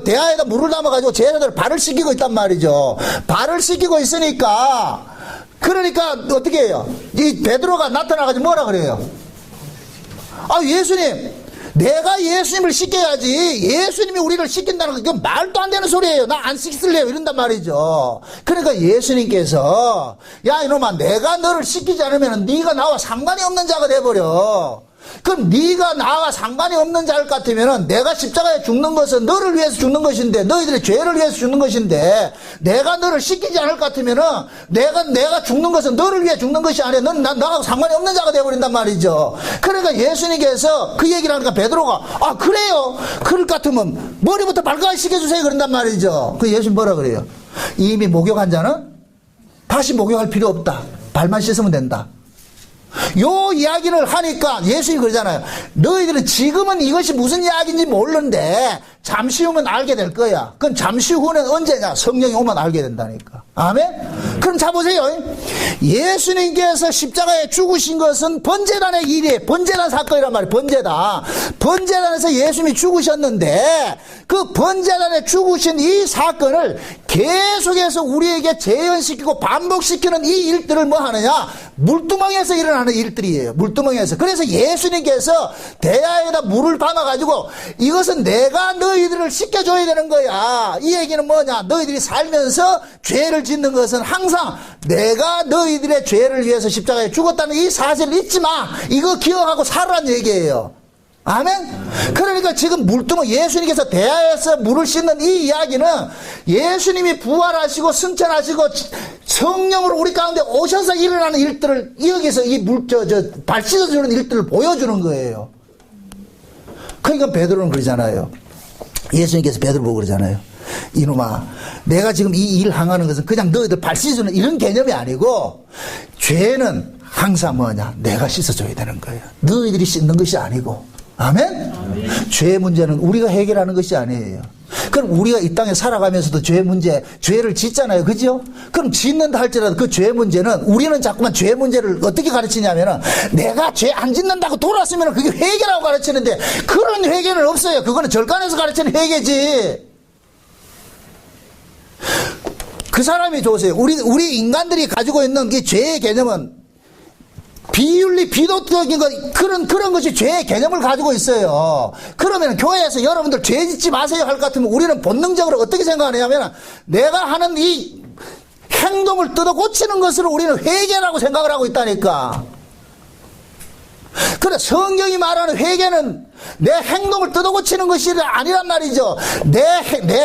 A: 대야에다 물을 담아가지고 제자들 발을 씻기고 있단 말이죠. 발을 씻기고 있으니까, 그러니까 어떻게 해요? 이 베드로가 나타나가지고 뭐라 그래요? 아, 예수님. 내가 예수님을 씻겨야지 예수님이 우리를 씻긴다는 거 이건 말도 안 되는 소리예요. 나 안 씻을래요 이런단 말이죠. 그러니까 예수님께서 야 이놈아 내가 너를 씻기지 않으면 네가 나와 상관이 없는 자가 돼버려. 그럼 네가 나와 상관이 없는 자일 것 같으면 내가 십자가에 죽는 것은 너를 위해서 죽는 것인데 너희들의 죄를 위해서 죽는 것인데 내가 너를 씻기지 않을 것 같으면 내가 죽는 것은 너를 위해 죽는 것이 아니라 너는 나하고 상관이 없는 자가 되어버린단 말이죠. 그러니까 예수님께서 그 얘기를 하니까 베드로가 아 그래요? 그럴 것 같으면 머리부터 발까지 씻겨주세요 그런단 말이죠. 그 예수님 뭐라 그래요? 이미 목욕한 자는 다시 목욕할 필요 없다. 발만 씻으면 된다. 요 이야기를 하니까 예수님이 그러잖아요. 너희들은 지금은 이것이 무슨 이야기인지 모르는데 잠시 후면 알게 될 거야. 그럼 잠시 후는 언제냐? 성령이 오면 알게 된다니까. 아멘? 그럼 자 보세요. 예수님께서 십자가에 죽으신 것은 번제단의 일이에요. 번제단 사건이란 말이에요. 번제단. 번제단에서 예수님이 죽으셨는데 그 번제단에 죽으신 이 사건을 계속해서 우리에게 재현시키고 반복시키는 이 일들을 뭐 하느냐? 물두멍에서 일어나는 일들이에요. 물두멍에서. 그래서 예수님께서 대야에다 물을 담아가지고 이것은 내가 너희들을 씻겨줘야 되는 거야. 이 얘기는 뭐냐? 너희들이 살면서 죄를 짓는 것은 항상 내가 너희들의 죄를 위해서 십자가에 죽었다는 이 사실을 잊지 마. 이거 기억하고 살아란 얘기예요. 아멘? 그러니까 지금 물두멍 예수님께서 대야에서 물을 씻는 이 이야기는 예수님이 부활하시고 승천하시고 성령으로 우리 가운데 오셔서 일어나는 일들을 여기서 이 발 씻어주는 일들을 보여주는 거예요. 그러니까 베드로는 그러잖아요. 예수님께서 베드로 보고 그러잖아요. 이놈아 내가 지금 이 일 항하는 것은 그냥 너희들 발 씻어주는 이런 개념이 아니고 죄는 항상 뭐냐? 내가 씻어줘야 되는 거예요. 너희들이 씻는 것이 아니고. 아멘? 죄의 문제는 우리가 해결하는 것이 아니에요. 그럼 우리가 이 땅에 살아가면서도 죄를 짓잖아요. 그죠? 그럼 짓는다 할지라도 그 죄 문제는 우리는 자꾸만 죄 문제를 어떻게 가르치냐면은 내가 죄 안 짓는다고 돌아왔으면 그게 회개라고 가르치는데 그런 회개는 없어요. 그거는 절간에서 가르치는 회개지. 그 사람이 좋으세요. 우리 인간들이 가지고 있는 그 죄의 개념은 비윤리, 비도덕인 것, 그런 것이 죄의 개념을 가지고 있어요. 그러면 교회에서 여러분들 죄 짓지 마세요 할 것 같으면 우리는 본능적으로 어떻게 생각하냐면 내가 하는 이 행동을 뜯어 고치는 것을 우리는 회개라고 생각을 하고 있다니까. 그래, 성경이 말하는 회개는 내 행동을 뜯어 고치는 것이 아니란 말이죠. 내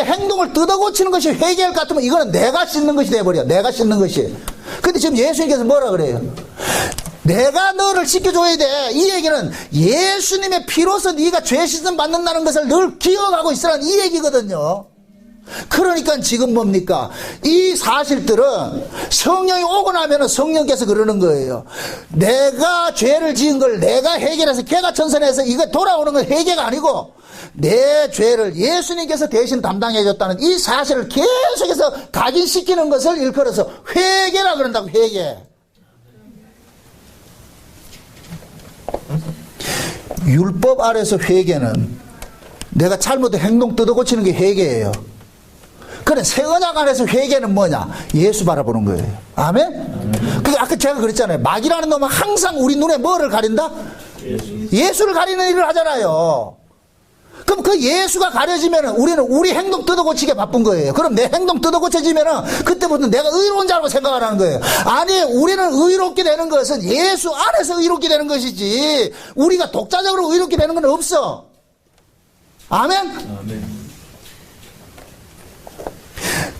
A: 행동을 뜯어 고치는 것이 회개일 것 같으면 이거는 내가 씻는 것이 돼버려. 내가 씻는 것이. 근데 지금 예수님께서 뭐라 그래요? 내가 너를 씻겨줘야 돼. 이 얘기는 예수님의 피로서 네가 죄 씻음 받는다는 것을 늘 기억하고 있으라는 이 얘기거든요. 그러니까 지금 뭡니까? 이 사실들은 성령이 오고 나면은 성령께서 그러는 거예요. 내가 죄를 지은 걸 내가 해결해서 개가천선해서 이거 돌아오는 건 회개가 아니고 내 죄를 예수님께서 대신 담당해줬다는 이 사실을 계속해서 각인시키는 것을 일컬어서 회개라 그런다고. 회개. 율법 아래서 회개는 내가 잘못된 행동 뜯어 고치는 게 회개예요. 그래, 새 언약 안에서 회개는 뭐냐? 예수 바라보는 거예요. 아멘? 그게 아까 제가 그랬잖아요. 마귀라는 놈은 항상 우리 눈에 뭐를 가린다? 예수를 가리는 일을 하잖아요. 그럼 그 예수가 가려지면 우리는 우리 행동 뜯어 고치게 바쁜 거예요. 그럼 내 행동 뜯어 고쳐지면 그때부터 내가 의로운 자라고 생각을 하는 거예요. 아니, 우리는 의롭게 되는 것은 예수 안에서 의롭게 되는 것이지 우리가 독자적으로 의롭게 되는 건 없어. 아멘?
B: 아멘.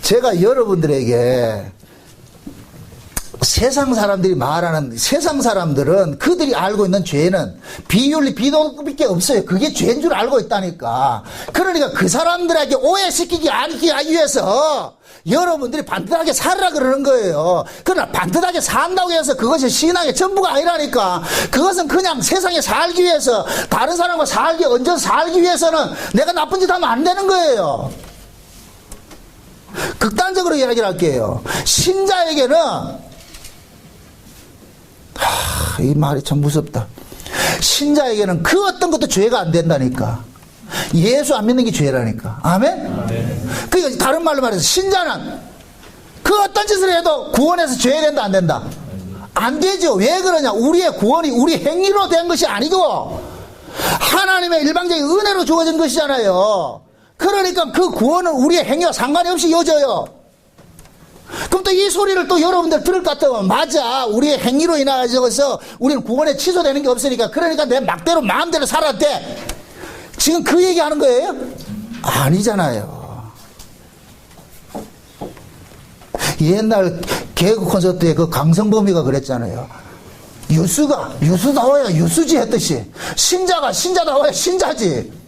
A: 제가 여러분들에게 세상 사람들이 말하는, 세상 사람들은 그들이 알고 있는 죄는 비윤리, 비도덕밖에 없어요. 그게 죄인 줄 알고 있다니까. 그러니까 그 사람들에게 오해시키기 않기 위해서 여러분들이 반듯하게 살으라 그러는 거예요. 그러나 반듯하게 산다고 해서 그것이 신앙의 전부가 아니라니까. 그것은 그냥 세상에 살기 위해서, 다른 사람과 얹어서 살기 위해서는 내가 나쁜 짓 하면 안 되는 거예요. 극단적으로 이야기를 할게요. 신자에게는 이 말이 참 무섭다. 신자에게는 그 어떤 것도 죄가 안 된다니까. 예수 안 믿는 게 죄라니까. 아멘? 아멘. 그러니까 다른 말로 말해서 신자는 그 어떤 짓을 해도 구원해서 죄 된다 안 된다? 안 되죠. 왜 그러냐? 우리의 구원이 우리 행위로 된 것이 아니고 하나님의 일방적인 은혜로 주어진 것이잖아요. 그러니까 그 구원은 우리의 행위와 상관이 없이 이어져요. 그럼 또 이 소리를 또 여러분들 들을 것 같으면, 맞아, 우리의 행위로 인하여서 우리는 구원에 취소되는 게 없으니까, 그러니까 내 막대로 마음대로 살았대. 지금 그 얘기하는 거예요? 아니잖아요. 옛날 개그 콘서트에 그 강성범이가 그랬잖아요. 유수다워야 유수지 했듯이 신자가 신자다워야 신자지.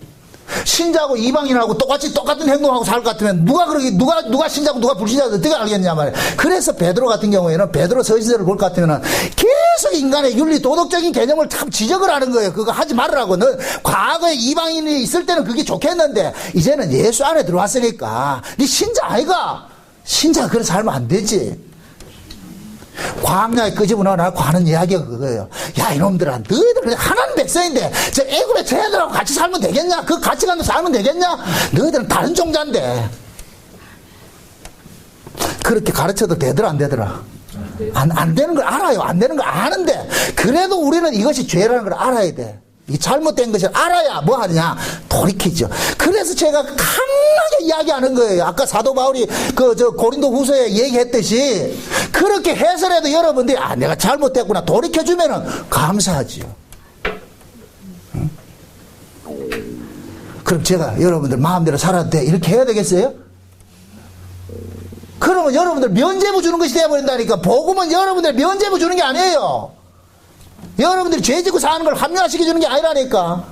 A: 신자하고 이방인하고 똑같은 행동하고 살 것 같으면 누가 신자고 누가 불신자고 어떻게 알겠냐 말이야. 그래서 베드로 같은 경우에는, 베드로 서신서를 볼 것 같으면 계속 인간의 윤리 도덕적인 개념을 참 지적을 하는 거예요. 그거 하지 말으라고. 너 과거에 이방인이 있을 때는 그게 좋겠는데 이제는 예수 안에 들어왔으니까 네 신자 아이가. 신자가 그래 살면 안 되지. 광야에 끄집어넣어 하는 이야기가 그거예요. 야, 이놈들아, 너희들 그냥 하나님 백성인데 저 애굽의 쟤들하고 같이 살면 되겠냐? 그 가치관으로 살면 되겠냐? 너희들은 다른 종자인데. 그렇게 가르쳐도 되더라 안 되더라? 안 되는 걸 알아요. 안 되는 걸 아는데 그래도 우리는 이것이 죄라는 걸 알아야 돼. 이 잘못된 것을 알아야 뭐 하느냐? 돌이키죠. 그래서 제가 강하게 이야기하는 거예요. 아까 사도 바울이 고린도 후서에 얘기했듯이 그렇게 해설해도 여러분들이 내가 잘못했구나 돌이켜주면은 감사하지요. 응? 그럼 제가 여러분들 마음대로 살아도 돼 이렇게 해야 되겠어요? 그러면 여러분들 면죄부 주는 것이 되어버린다니까. 복음은 여러분들 면죄부 주는 게 아니에요. 여러분들이 죄 짓고 사는 걸 합리화시켜주는 게 아니라니까.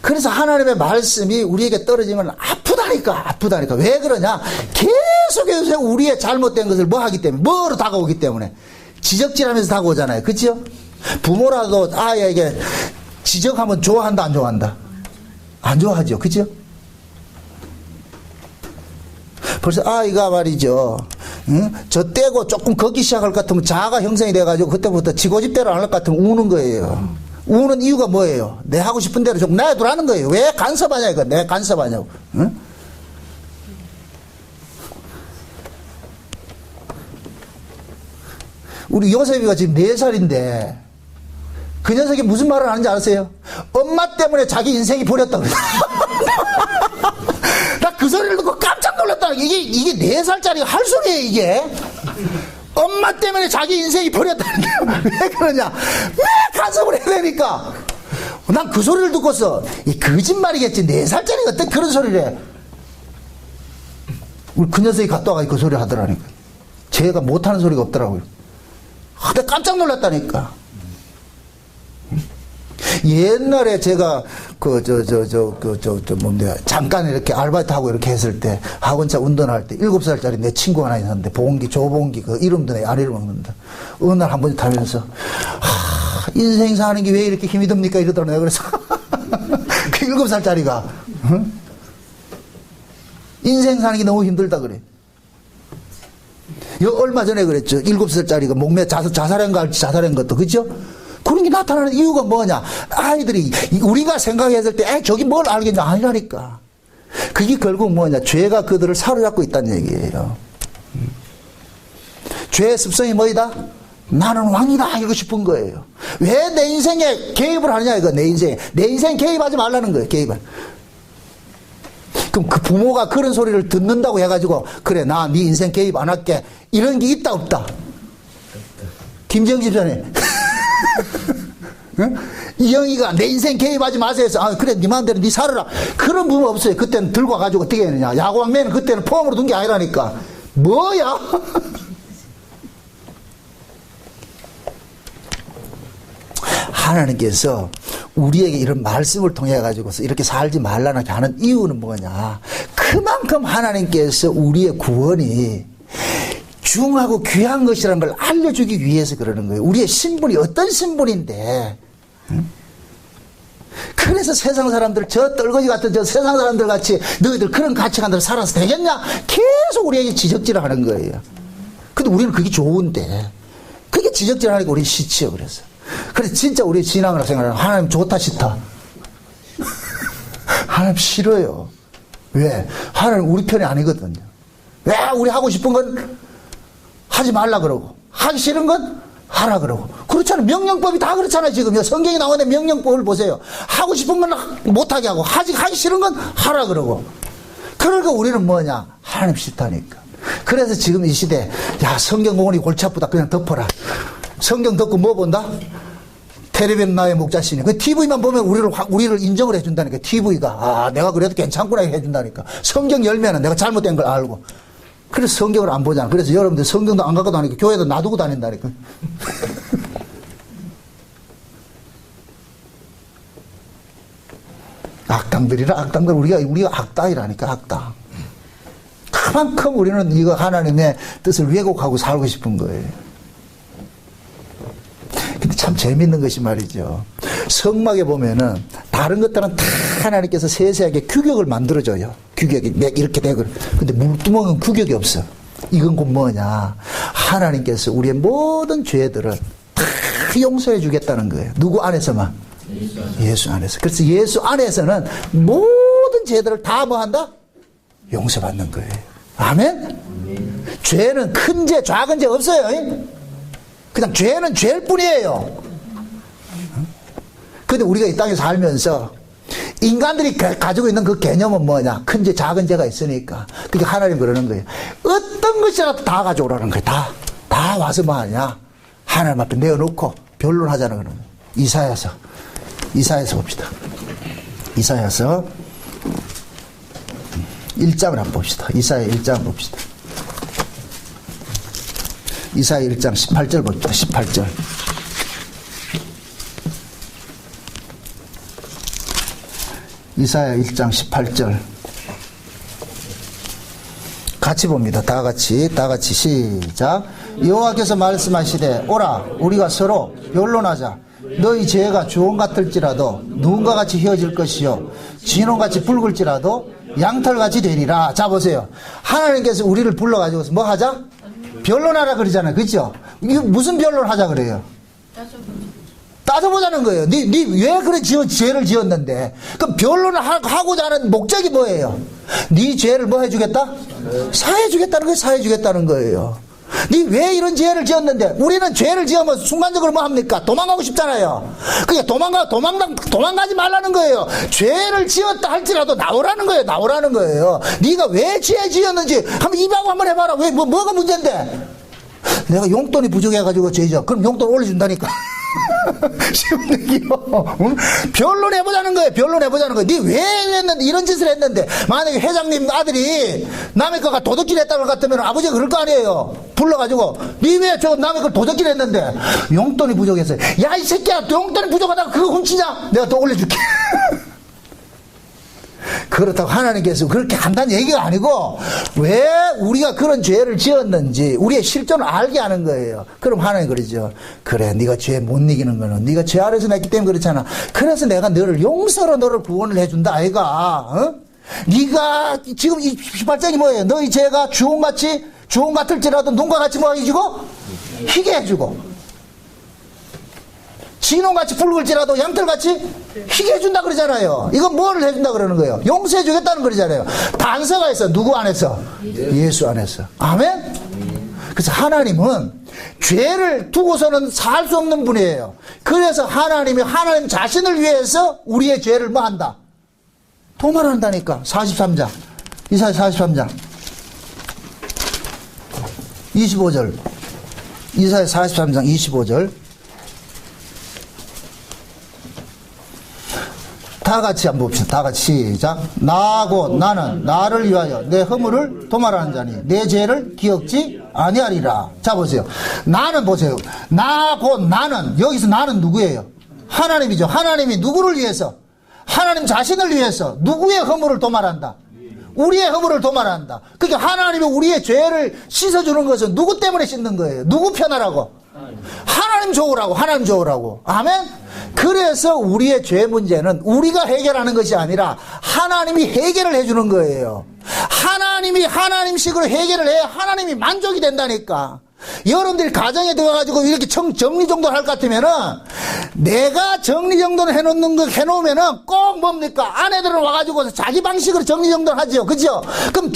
A: 그래서 하나님의 말씀이 우리에게 떨어지면 아프다니까. 왜 그러냐? 계속해서 우리의 잘못된 것을 뭐 하기 때문에, 뭐로 다가오기 때문에. 지적질하면서 다가오잖아요. 그렇죠? 부모라도 아이에게 지적하면 좋아한다 안 좋아한다? 안 좋아하죠. 그렇죠? 벌써 아이가 말이죠. 응? 저 떼고 조금 걷기 시작할 것 같으면 자아가 형성이 돼가지고 그때부터 지고집대로 안 할 것 같으면 우는 거예요. 우는 이유가 뭐예요? 내 하고 싶은 대로 좀 놔두라는 거예요. 왜 간섭하냐 이거. 내 간섭하냐고. 응? 우리 요셉이가 지금 4살인데 그 녀석이 무슨 말을 하는지 아세요? 엄마 때문에 자기 인생이 버렸다고. 나 그 소리를 듣고 깜짝 이게 4살짜리가 할 소리예요, 이게. 엄마 때문에 자기 인생이 버렸다는 게 왜 그러냐? 왜 간섭을 해야 되니까? 난 그 소리를 듣고서, 이 거짓말이겠지. 4살짜리가 어떤 그런 소리를 해. 우리 그 녀석이 갔다 와가지고 그 소리 하더라니까. 제가 못하는 소리가 없더라고요. 내가 깜짝 놀랐다니까. 옛날에 제가 잠깐 이렇게 아르바이트하고 이렇게 했을 때 학원차 운전할 때 7살짜리 내 친구 하나 있었는데 조봉기 그 이름도 내 안 잃어먹는다. 어느 날 한 번 타면서 인생 사는 게 왜 이렇게 힘이 듭니까 이러더라고요. 그래서 그 7살짜리가 응? 인생 사는 게 너무 힘들다 그래. 얼마 전에 그랬죠. 7살짜리가 목매 자살한 것도 그죠? 그런 게 나타나는 이유가 뭐냐? 아이들이 우리가 생각했을 때 저기 뭘 알겠냐? 아니라니까. 그게 결국 뭐냐? 죄가 그들을 사로잡고 있다는 얘기예요. 죄의 습성이 뭐이다? 나는 왕이다 이러고 싶은 거예요. 왜 내 인생에 개입을 하느냐 이거. 내 인생 개입하지 말라는 거예요. 개입을. 그럼 그 부모가 그런 소리를 듣는다고 해가지고 그래 나 네 인생 개입 안 할게 이런 게 있다 없다? 김정 집사님 응? 이영이가 내 인생 개입하지 마세요 해서 그래 네 마음대로 네 살아라 그런 부모 없어요. 그때는 들고 와가지고 어떻게 했느냐. 야구왕매는 그때는 포함으로 둔 게 아니라니까. 뭐야. 하나님께서 우리에게 이런 말씀을 통해 가지고서 이렇게 살지 말라는 하는 이유는 뭐냐. 그만큼 하나님께서 우리의 구원이 중하고 귀한 것이라는 걸 알려주기 위해서 그러는 거예요. 우리의 신분이 어떤 신분인데. 응? 그래서 세상 사람들 저 떨거지 같은 저 세상 사람들 같이 너희들 그런 가치관대로 살아서 되겠냐 계속 우리에게 지적질을 하는 거예요. 근데 우리는 그게 좋은데 그게 지적질을 하니까 우리는 싫지요. 그래서 진짜 우리 신앙으로 생각하면 하나님 좋다 싫다? 하나님 싫어요. 왜? 하나님 우리 편이 아니거든요. 왜 우리 하고 싶은 건 하지 말라 그러고 하기 싫은 건 하라 그러고. 그렇잖아요. 명령법이 다 그렇잖아요. 지금 성경에 나오는 명령법을 보세요. 하고 싶은 건 못하게 하고 하기 싫은 건 하라 그러고. 그러니까 우리는 뭐냐? 하나님 싫다니까. 그래서 지금 이 시대 성경 공원이 골치 아프다 그냥 덮어라. 성경 덮고 뭐 본다? 텔레비전 나의 목자신이. 그 TV만 보면 우리를 인정을 해준다니까. TV가 내가 그래도 괜찮구나 해준다니까. 성경 열면은 내가 잘못된 걸 알고. 그래서 성경을 안 보잖아. 그래서 여러분들 성경도 안 갖고 다니고 교회도 놔두고 다닌다니까. 악당들이라 악당들. 우리가 악당이라니까 악당. 그만큼 우리는 이거 하나님의 뜻을 왜곡하고 살고 싶은 거예요. 근데 참 재밌는 것이 말이죠. 성막에 보면은 다른 것들은 다 하나님께서 세세하게 규격을 만들어줘요. 규격이 이렇게 되고. 근데 물두멍은 규격이 없어. 이건 곧 뭐냐. 하나님께서 우리의 모든 죄들을 다 용서해 주겠다는 거예요. 누구 안에서만? 예수 안에서. 그래서 예수 안에서는 모든 죄들을 다 뭐 한다? 용서받는 거예요. 아멘? 죄는 큰 죄, 작은 죄 없어요. 그냥 죄는 죄일 뿐이에요. 근데 우리가 이 땅에 살면서 인간들이 가지고 있는 그 개념은 뭐냐? 큰 죄, 작은 죄가 있으니까. 그게 하나님 그러는 거예요. 어떤 것이라도 다 가져오라는 거예요. 다 와서 뭐 하냐? 하나님 앞에 내어놓고 변론하자는 거는 거예요. 이사야서 봅시다. 이사야서 1장을 한번 봅시다. 이사야 1장 봅시다. 이사야 1장 18절 봅시다. 18절. 이사야 1장 18절. 같이 봅니다. 다 같이 시작. 여호와께서 말씀하시되 오라 우리가 서로 변론하자. 너희 죄가 주홍 같을지라도 누군가 같이 휘어질 것이요 진홍같이 붉을지라도 양털같이 되리라. 자 보세요. 하나님께서 우리를 불러가지고 뭐 하자? 변론하라 그러잖아요. 그렇죠? 이게 무슨 변론하자 그래요? 따져보자는 거예요. 네 왜 그래 죄를 지었는데? 그럼 변론을 하고자 하는 목적이 뭐예요? 네 죄를 뭐 해주겠다? 사해주겠다는 거예요. 사해주겠다는 거예요. 니 왜 이런 죄를 지었는데? 우리는 죄를 지으면 순간적으로 뭐 합니까? 도망가고 싶잖아요. 그러니까 도망가지 말라는 거예요. 죄를 지었다 할지라도 나오라는 거예요. 나오라는 거예요. 네가 왜 죄 지었는지 한번 입하고 한번 해봐라. 왜 뭐가 문제인데? 내가 용돈이 부족해가지고 죄죠. 그럼 용돈 올려준다니까. 쉬운 얘기요. 변론해보자는 거예요. 변론해보자는 거예요. 니 왜 했는데, 이런 짓을 했는데, 만약에 회장님 아들이 남의 거가 도둑질 했다는 것 같으면 아버지가 그럴 거 아니에요. 불러가지고, 니 왜 저 남의 걸 도둑질 했는데, 용돈이 부족해서, 야, 이 새끼야, 용돈이 부족하다고 그거 훔치냐? 내가 더 올려줄게. 그렇다고 하나님께서 그렇게 한다는 얘기가 아니고 왜 우리가 그런 죄를 지었는지 우리의 실존을 알게 하는 거예요. 그럼 하나님 그러죠. 그래, 네가 죄 못 이기는 거는 네가 죄 아래서 냈기 때문에 그렇잖아. 그래서 내가 너를 용서로 너를 구원을 해준다 아이가. 어? 네가 지금 이 18장이 뭐예요? 너희 죄가 주홍 같을지라도 눈과 같이 뭐 해주고 희게 해주고, 진홍같이 붉을지라도 양털같이 희게 해준다 그러잖아요. 이건 뭐를 해준다 그러는 거예요? 용서해 주겠다는 거잖아요. 단서가 있어. 누구 안에서? 예수 안에서. 아멘? 그래서 하나님은 죄를 두고서는 살 수 없는 분이에요. 그래서 하나님이 하나님 자신을 위해서 우리의 죄를 뭐 한다? 도말한다니까. 43장. 이사야 43장. 25절. 이사야 43장 25절. 다 같이 한번 봅시다. 다 같이 시작. 나하고 나는 나를 위하여 내 허물을 도말하는 자니 내 죄를 기억지 아니하리라. 자 보세요. 나는 보세요. 나하고 나는, 여기서 나는 누구예요? 하나님이죠. 하나님이 누구를 위해서? 하나님 자신을 위해서 누구의 허물을 도말한다? 우리의 허물을 도말한다. 그러니까 하나님이 우리의 죄를 씻어주는 것은 누구 때문에 씻는 거예요? 누구 편하라고? 하나님 좋으라고. 하나님 좋으라고. 아멘? 그래서 우리의 죄 문제는 우리가 해결하는 것이 아니라 하나님이 해결을 해주는 거예요. 하나님이 하나님식으로 해결을 해야 하나님이 만족이 된다니까. 여러분들이 가정에 들어가가지고 이렇게 정리정돈을 할 것 같으면은, 내가 정리정돈을 해놓으면은 꼭 뭡니까? 아내들은 와가지고 자기 방식으로 정리정돈을 하죠. 그죠? 그럼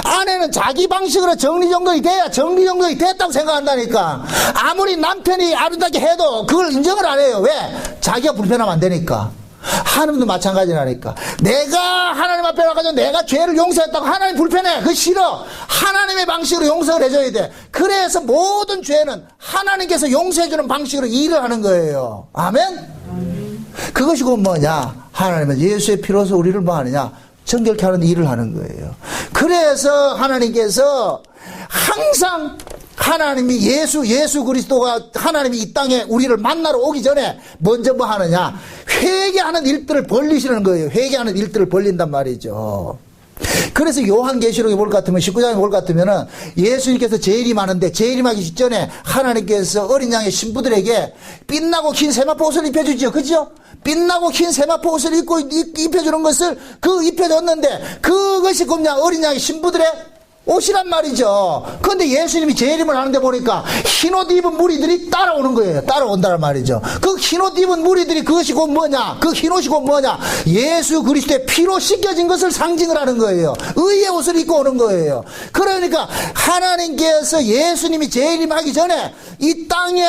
A: 아내는 자기 방식으로 정리정돈이 돼야 정리정돈이 됐다고 생각한다니까. 아무리 남편이 아름답게 해도 그걸 인정을 안 해요. 왜? 자기가 불편하면 안 되니까. 하나님도 마찬가지라니까. 내가 하나님 앞에 와가지고 내가 죄를 용서했다고 하나님 불편해. 그거 싫어. 하나님의 방식으로 용서를 해줘야 돼. 그래서 모든 죄는 하나님께서 용서해주는 방식으로 일을 하는 거예요. 아멘? 그것이 곧 뭐냐? 하나님은 예수의 피로서 우리를 뭐 하느냐? 정결케 하는 일을 하는 거예요. 그래서 하나님께서 항상 하나님이 예수 그리스도가 하나님이 이 땅에 우리를 만나러 오기 전에 먼저 뭐 하느냐? 회개하는 일들을 벌리시는 거예요. 회개하는 일들을 벌린단 말이죠. 그래서 요한계시록에 볼 것 같으면 19장에 볼 것 같으면은 예수님께서 재림하는데 재림하기 직전에 하나님께서 어린 양의 신부들에게 빛나고 긴 세마포 옷을 입혀주죠. 그죠? 빛나고 긴 세마포 옷을 입혀주는 것을 입혀줬는데 그것이 그냥 어린 양의 신부들의 옷이란 말이죠. 그런데 예수님이 재림을 하는데 보니까 흰옷 입은 무리들이 따라오는 거예요. 따라온다는 말이죠. 그 흰옷 입은 무리들이 그것이 곧 뭐냐? 그 흰옷이 곧 뭐냐? 예수 그리스도의 피로 씻겨진 것을 상징을 하는 거예요. 의의 옷을 입고 오는 거예요. 그러니까 하나님께서 예수님이 재림하기 전에 이 땅에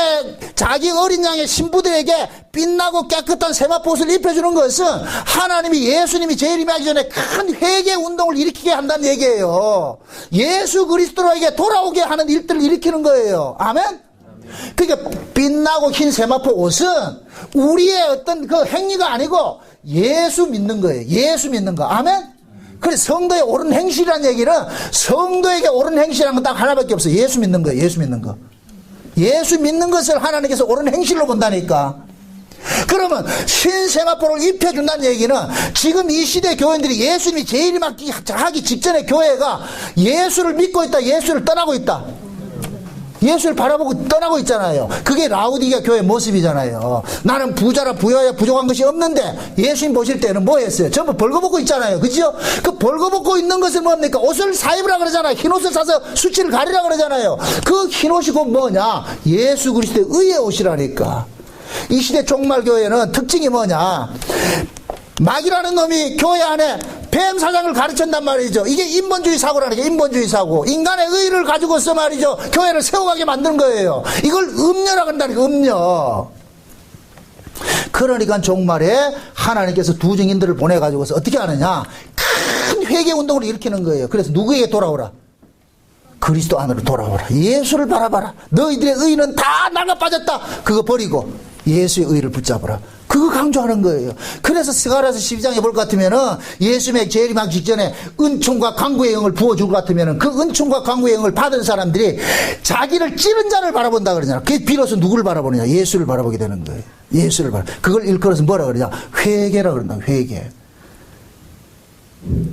A: 자기 어린 양의 신부들에게 빛나고 깨끗한 세마포 옷을 입혀주는 것은 하나님이 예수님이 재림하기 전에 큰 회개 운동을 일으키게 한다는 얘기예요. 예수 그리스도에게 돌아오게 하는 일들을 일으키는 거예요. 아멘? 그러니까 빛나고 흰 세마포 옷은 우리의 어떤 그 행위가 아니고 예수 믿는 거예요. 예수 믿는 거. 아멘? 그래서 성도의 옳은 행실이라는 얘기는 성도에게 옳은 행실이라는 건 딱 하나밖에 없어요. 예수 믿는 거예요. 예수 믿는 거. 예수 믿는 것을 하나님께서 옳은 행실로 본다니까. 그러면 신세마포를 입혀준다는 얘기는 지금 이 시대 교인들이 예수님이 재림하기 직전에 교회가 예수를 믿고 있다, 예수를 떠나고 있다, 예수를 바라보고 떠나고 있잖아요. 그게 라우디게아 교회 모습이잖아요. 나는 부자라 부여야 부족한 것이 없는데 예수님 보실 때는 뭐 했어요? 전부 벌거벗고 있잖아요. 그죠? 그 벌거벗고 있는 것을 뭡니까? 옷을 사입으라 그러잖아요. 흰옷을 사서 수치를 가리라 그러잖아요. 그 흰옷이 곧 뭐냐? 예수 그리스도의 의의 옷이라니까. 이 시대 종말교회는 특징이 뭐냐? 마귀라는 놈이 교회 안에 뱀 사상을 가르쳤단 말이죠. 이게 인본주의 사고라는 게 인본주의 사고. 인간의 의의를 가지고서 말이죠. 교회를 세워가게 만든 거예요. 이걸 음녀라고 한다니까, 음녀. 그러니까 종말에 하나님께서 두 증인들을 보내가지고서 어떻게 하느냐. 큰 회개 운동을 일으키는 거예요. 그래서 누구에게 돌아오라? 그리스도 안으로 돌아오라. 예수를 바라봐라. 너희들의 의는 다 나가 빠졌다. 그거 버리고 예수의 의를 붙잡으라. 그거 강조하는 거예요. 그래서 스가랴서 12장에 볼 것 같으면은 예수님의 재림하기 직전에 은총과 강구의 영을 부어줄 것 같으면은 그 은총과 강구의 영을 받은 사람들이 자기를 찌른 자를 바라본다 그러잖아. 그게 비로소 누구를 바라보느냐? 예수를 바라보게 되는 거예요. 예수를 그걸 일컬어서 뭐라 그러냐? 회개라 그런다. 회개.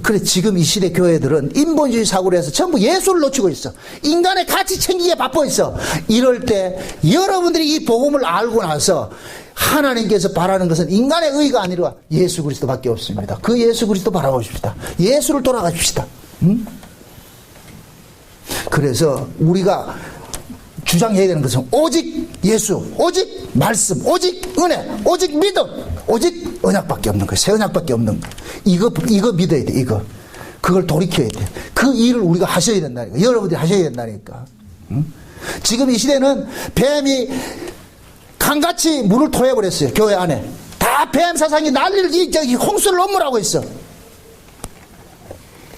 A: 그래 지금 이 시대 교회들은 인본주의 사고로 해서 전부 예수를 놓치고 있어. 인간의 가치 챙기기에 바빠 있어. 이럴 때 여러분들이 이 복음을 알고 나서 하나님께서 바라는 것은 인간의 의가 아니라 예수 그리스도밖에 없습니다. 그 예수 그리스도 바라보십시다. 예수를 돌아가십시다. 그래서 우리가 주장해야 되는 것은 오직 예수, 오직 말씀, 오직 은혜, 오직 믿음, 오직 언약밖에 없는 거예요. 새 언약밖에 없는 거예요. 이거 믿어야 돼. 이거 그걸 돌이켜야 돼. 그 일을 우리가 하셔야 된다니까. 여러분들이 하셔야 된다니까. 지금 이 시대는 뱀이 강같이 물을 토해버렸어요. 교회 안에 다 뱀 사상이 난리를 저기 홍수를 넘으라고 했어.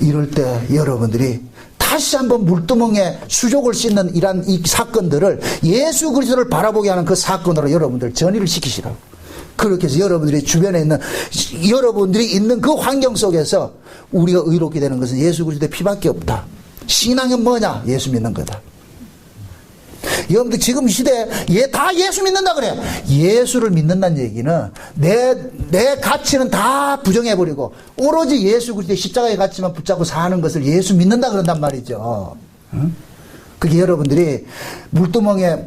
A: 이럴 때 여러분들이 다시 한번 물두멍에 수족을 씻는 이런 이 사건들을 예수 그리스도를 바라보게 하는 그 사건으로 여러분들 전이를 시키시라고. 그렇게 해서 여러분들이 주변에 있는 여러분들이 있는 그 환경 속에서 우리가 의롭게 되는 것은 예수 그리스도의 피밖에 없다. 신앙은 뭐냐? 예수 믿는 거다. 여러분들 지금 이 시대에 다 예수 믿는다 그래. 예수를 믿는다는 얘기는 내 가치는 다 부정해버리고 오로지 예수 그리스도의 십자가의 가치만 붙잡고 사는 것을 예수 믿는다 그런단 말이죠. 그게 여러분들이 물두멍에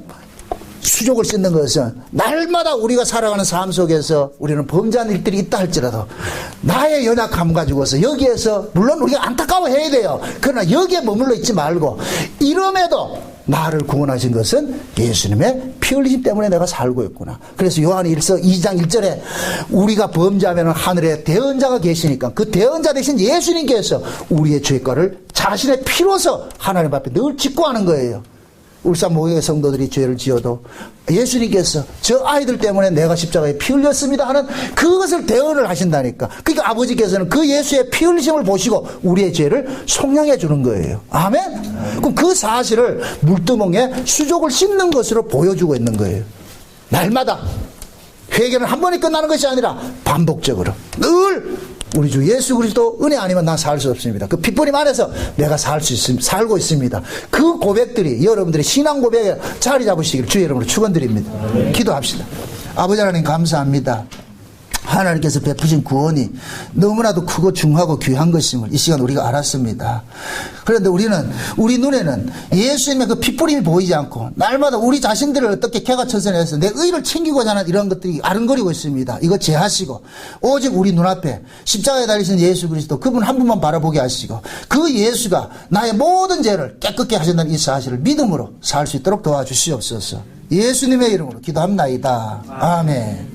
A: 수족을 씻는 것은 날마다 우리가 살아가는 삶 속에서 우리는 범죄하는 일들이 있다 할지라도 나의 연약함 가지고서 여기에서 물론 우리가 안타까워해야 돼요. 그러나 여기에 머물러 있지 말고 이름에도 나를 구원하신 것은 예수님의 피 흘리심 때문에 내가 살고 있구나. 그래서 요한일서 2장 1절에 우리가 범죄하면 하늘에 대언자가 계시니까 그 대언자 대신 예수님께서 우리의 죄가를 자신의 피로서 하나님 앞에 늘 직고하는 거예요. 울산 모교의 성도들이 죄를 지어도 예수님께서 저 아이들 때문에 내가 십자가에 피 흘렸습니다 하는 그것을 대언을 하신다니까. 그러니까 아버지께서는 그 예수의 피 흘리심을 보시고 우리의 죄를 속량해 주는 거예요. 아멘? 그럼 그 사실을 물두멍에 수족을 씻는 것으로 보여주고 있는 거예요. 날마다 회개는 한 번에 끝나는 것이 아니라 반복적으로 늘 우리 주 예수 그리스도 은혜 아니면 난 살 수 없습니다. 그 핏부림 안에서 내가 살고 있습니다. 그 고백들이 여러분들의 신앙 고백에 자리 잡으시길 주의 이름으로 축원드립니다. 기도합시다. 아버지 하나님 감사합니다. 하나님께서 베푸신 구원이 너무나도 크고 중하고 귀한 것임을 이 시간 우리가 알았습니다. 그런데 우리 눈에는 예수님의 그 핏부림이 보이지 않고 날마다 우리 자신들을 어떻게 개가천선해서 내 의를 챙기고자 하는 이런 것들이 아른거리고 있습니다. 이거 제하시고 오직 우리 눈앞에 십자가에 달리신 예수 그리스도 그분 한 분만 바라보게 하시고 그 예수가 나의 모든 죄를 깨끗게 하신다는 이 사실을 믿음으로 살 수 있도록 도와주시옵소서. 예수님의 이름으로 기도합나이다. 아멘.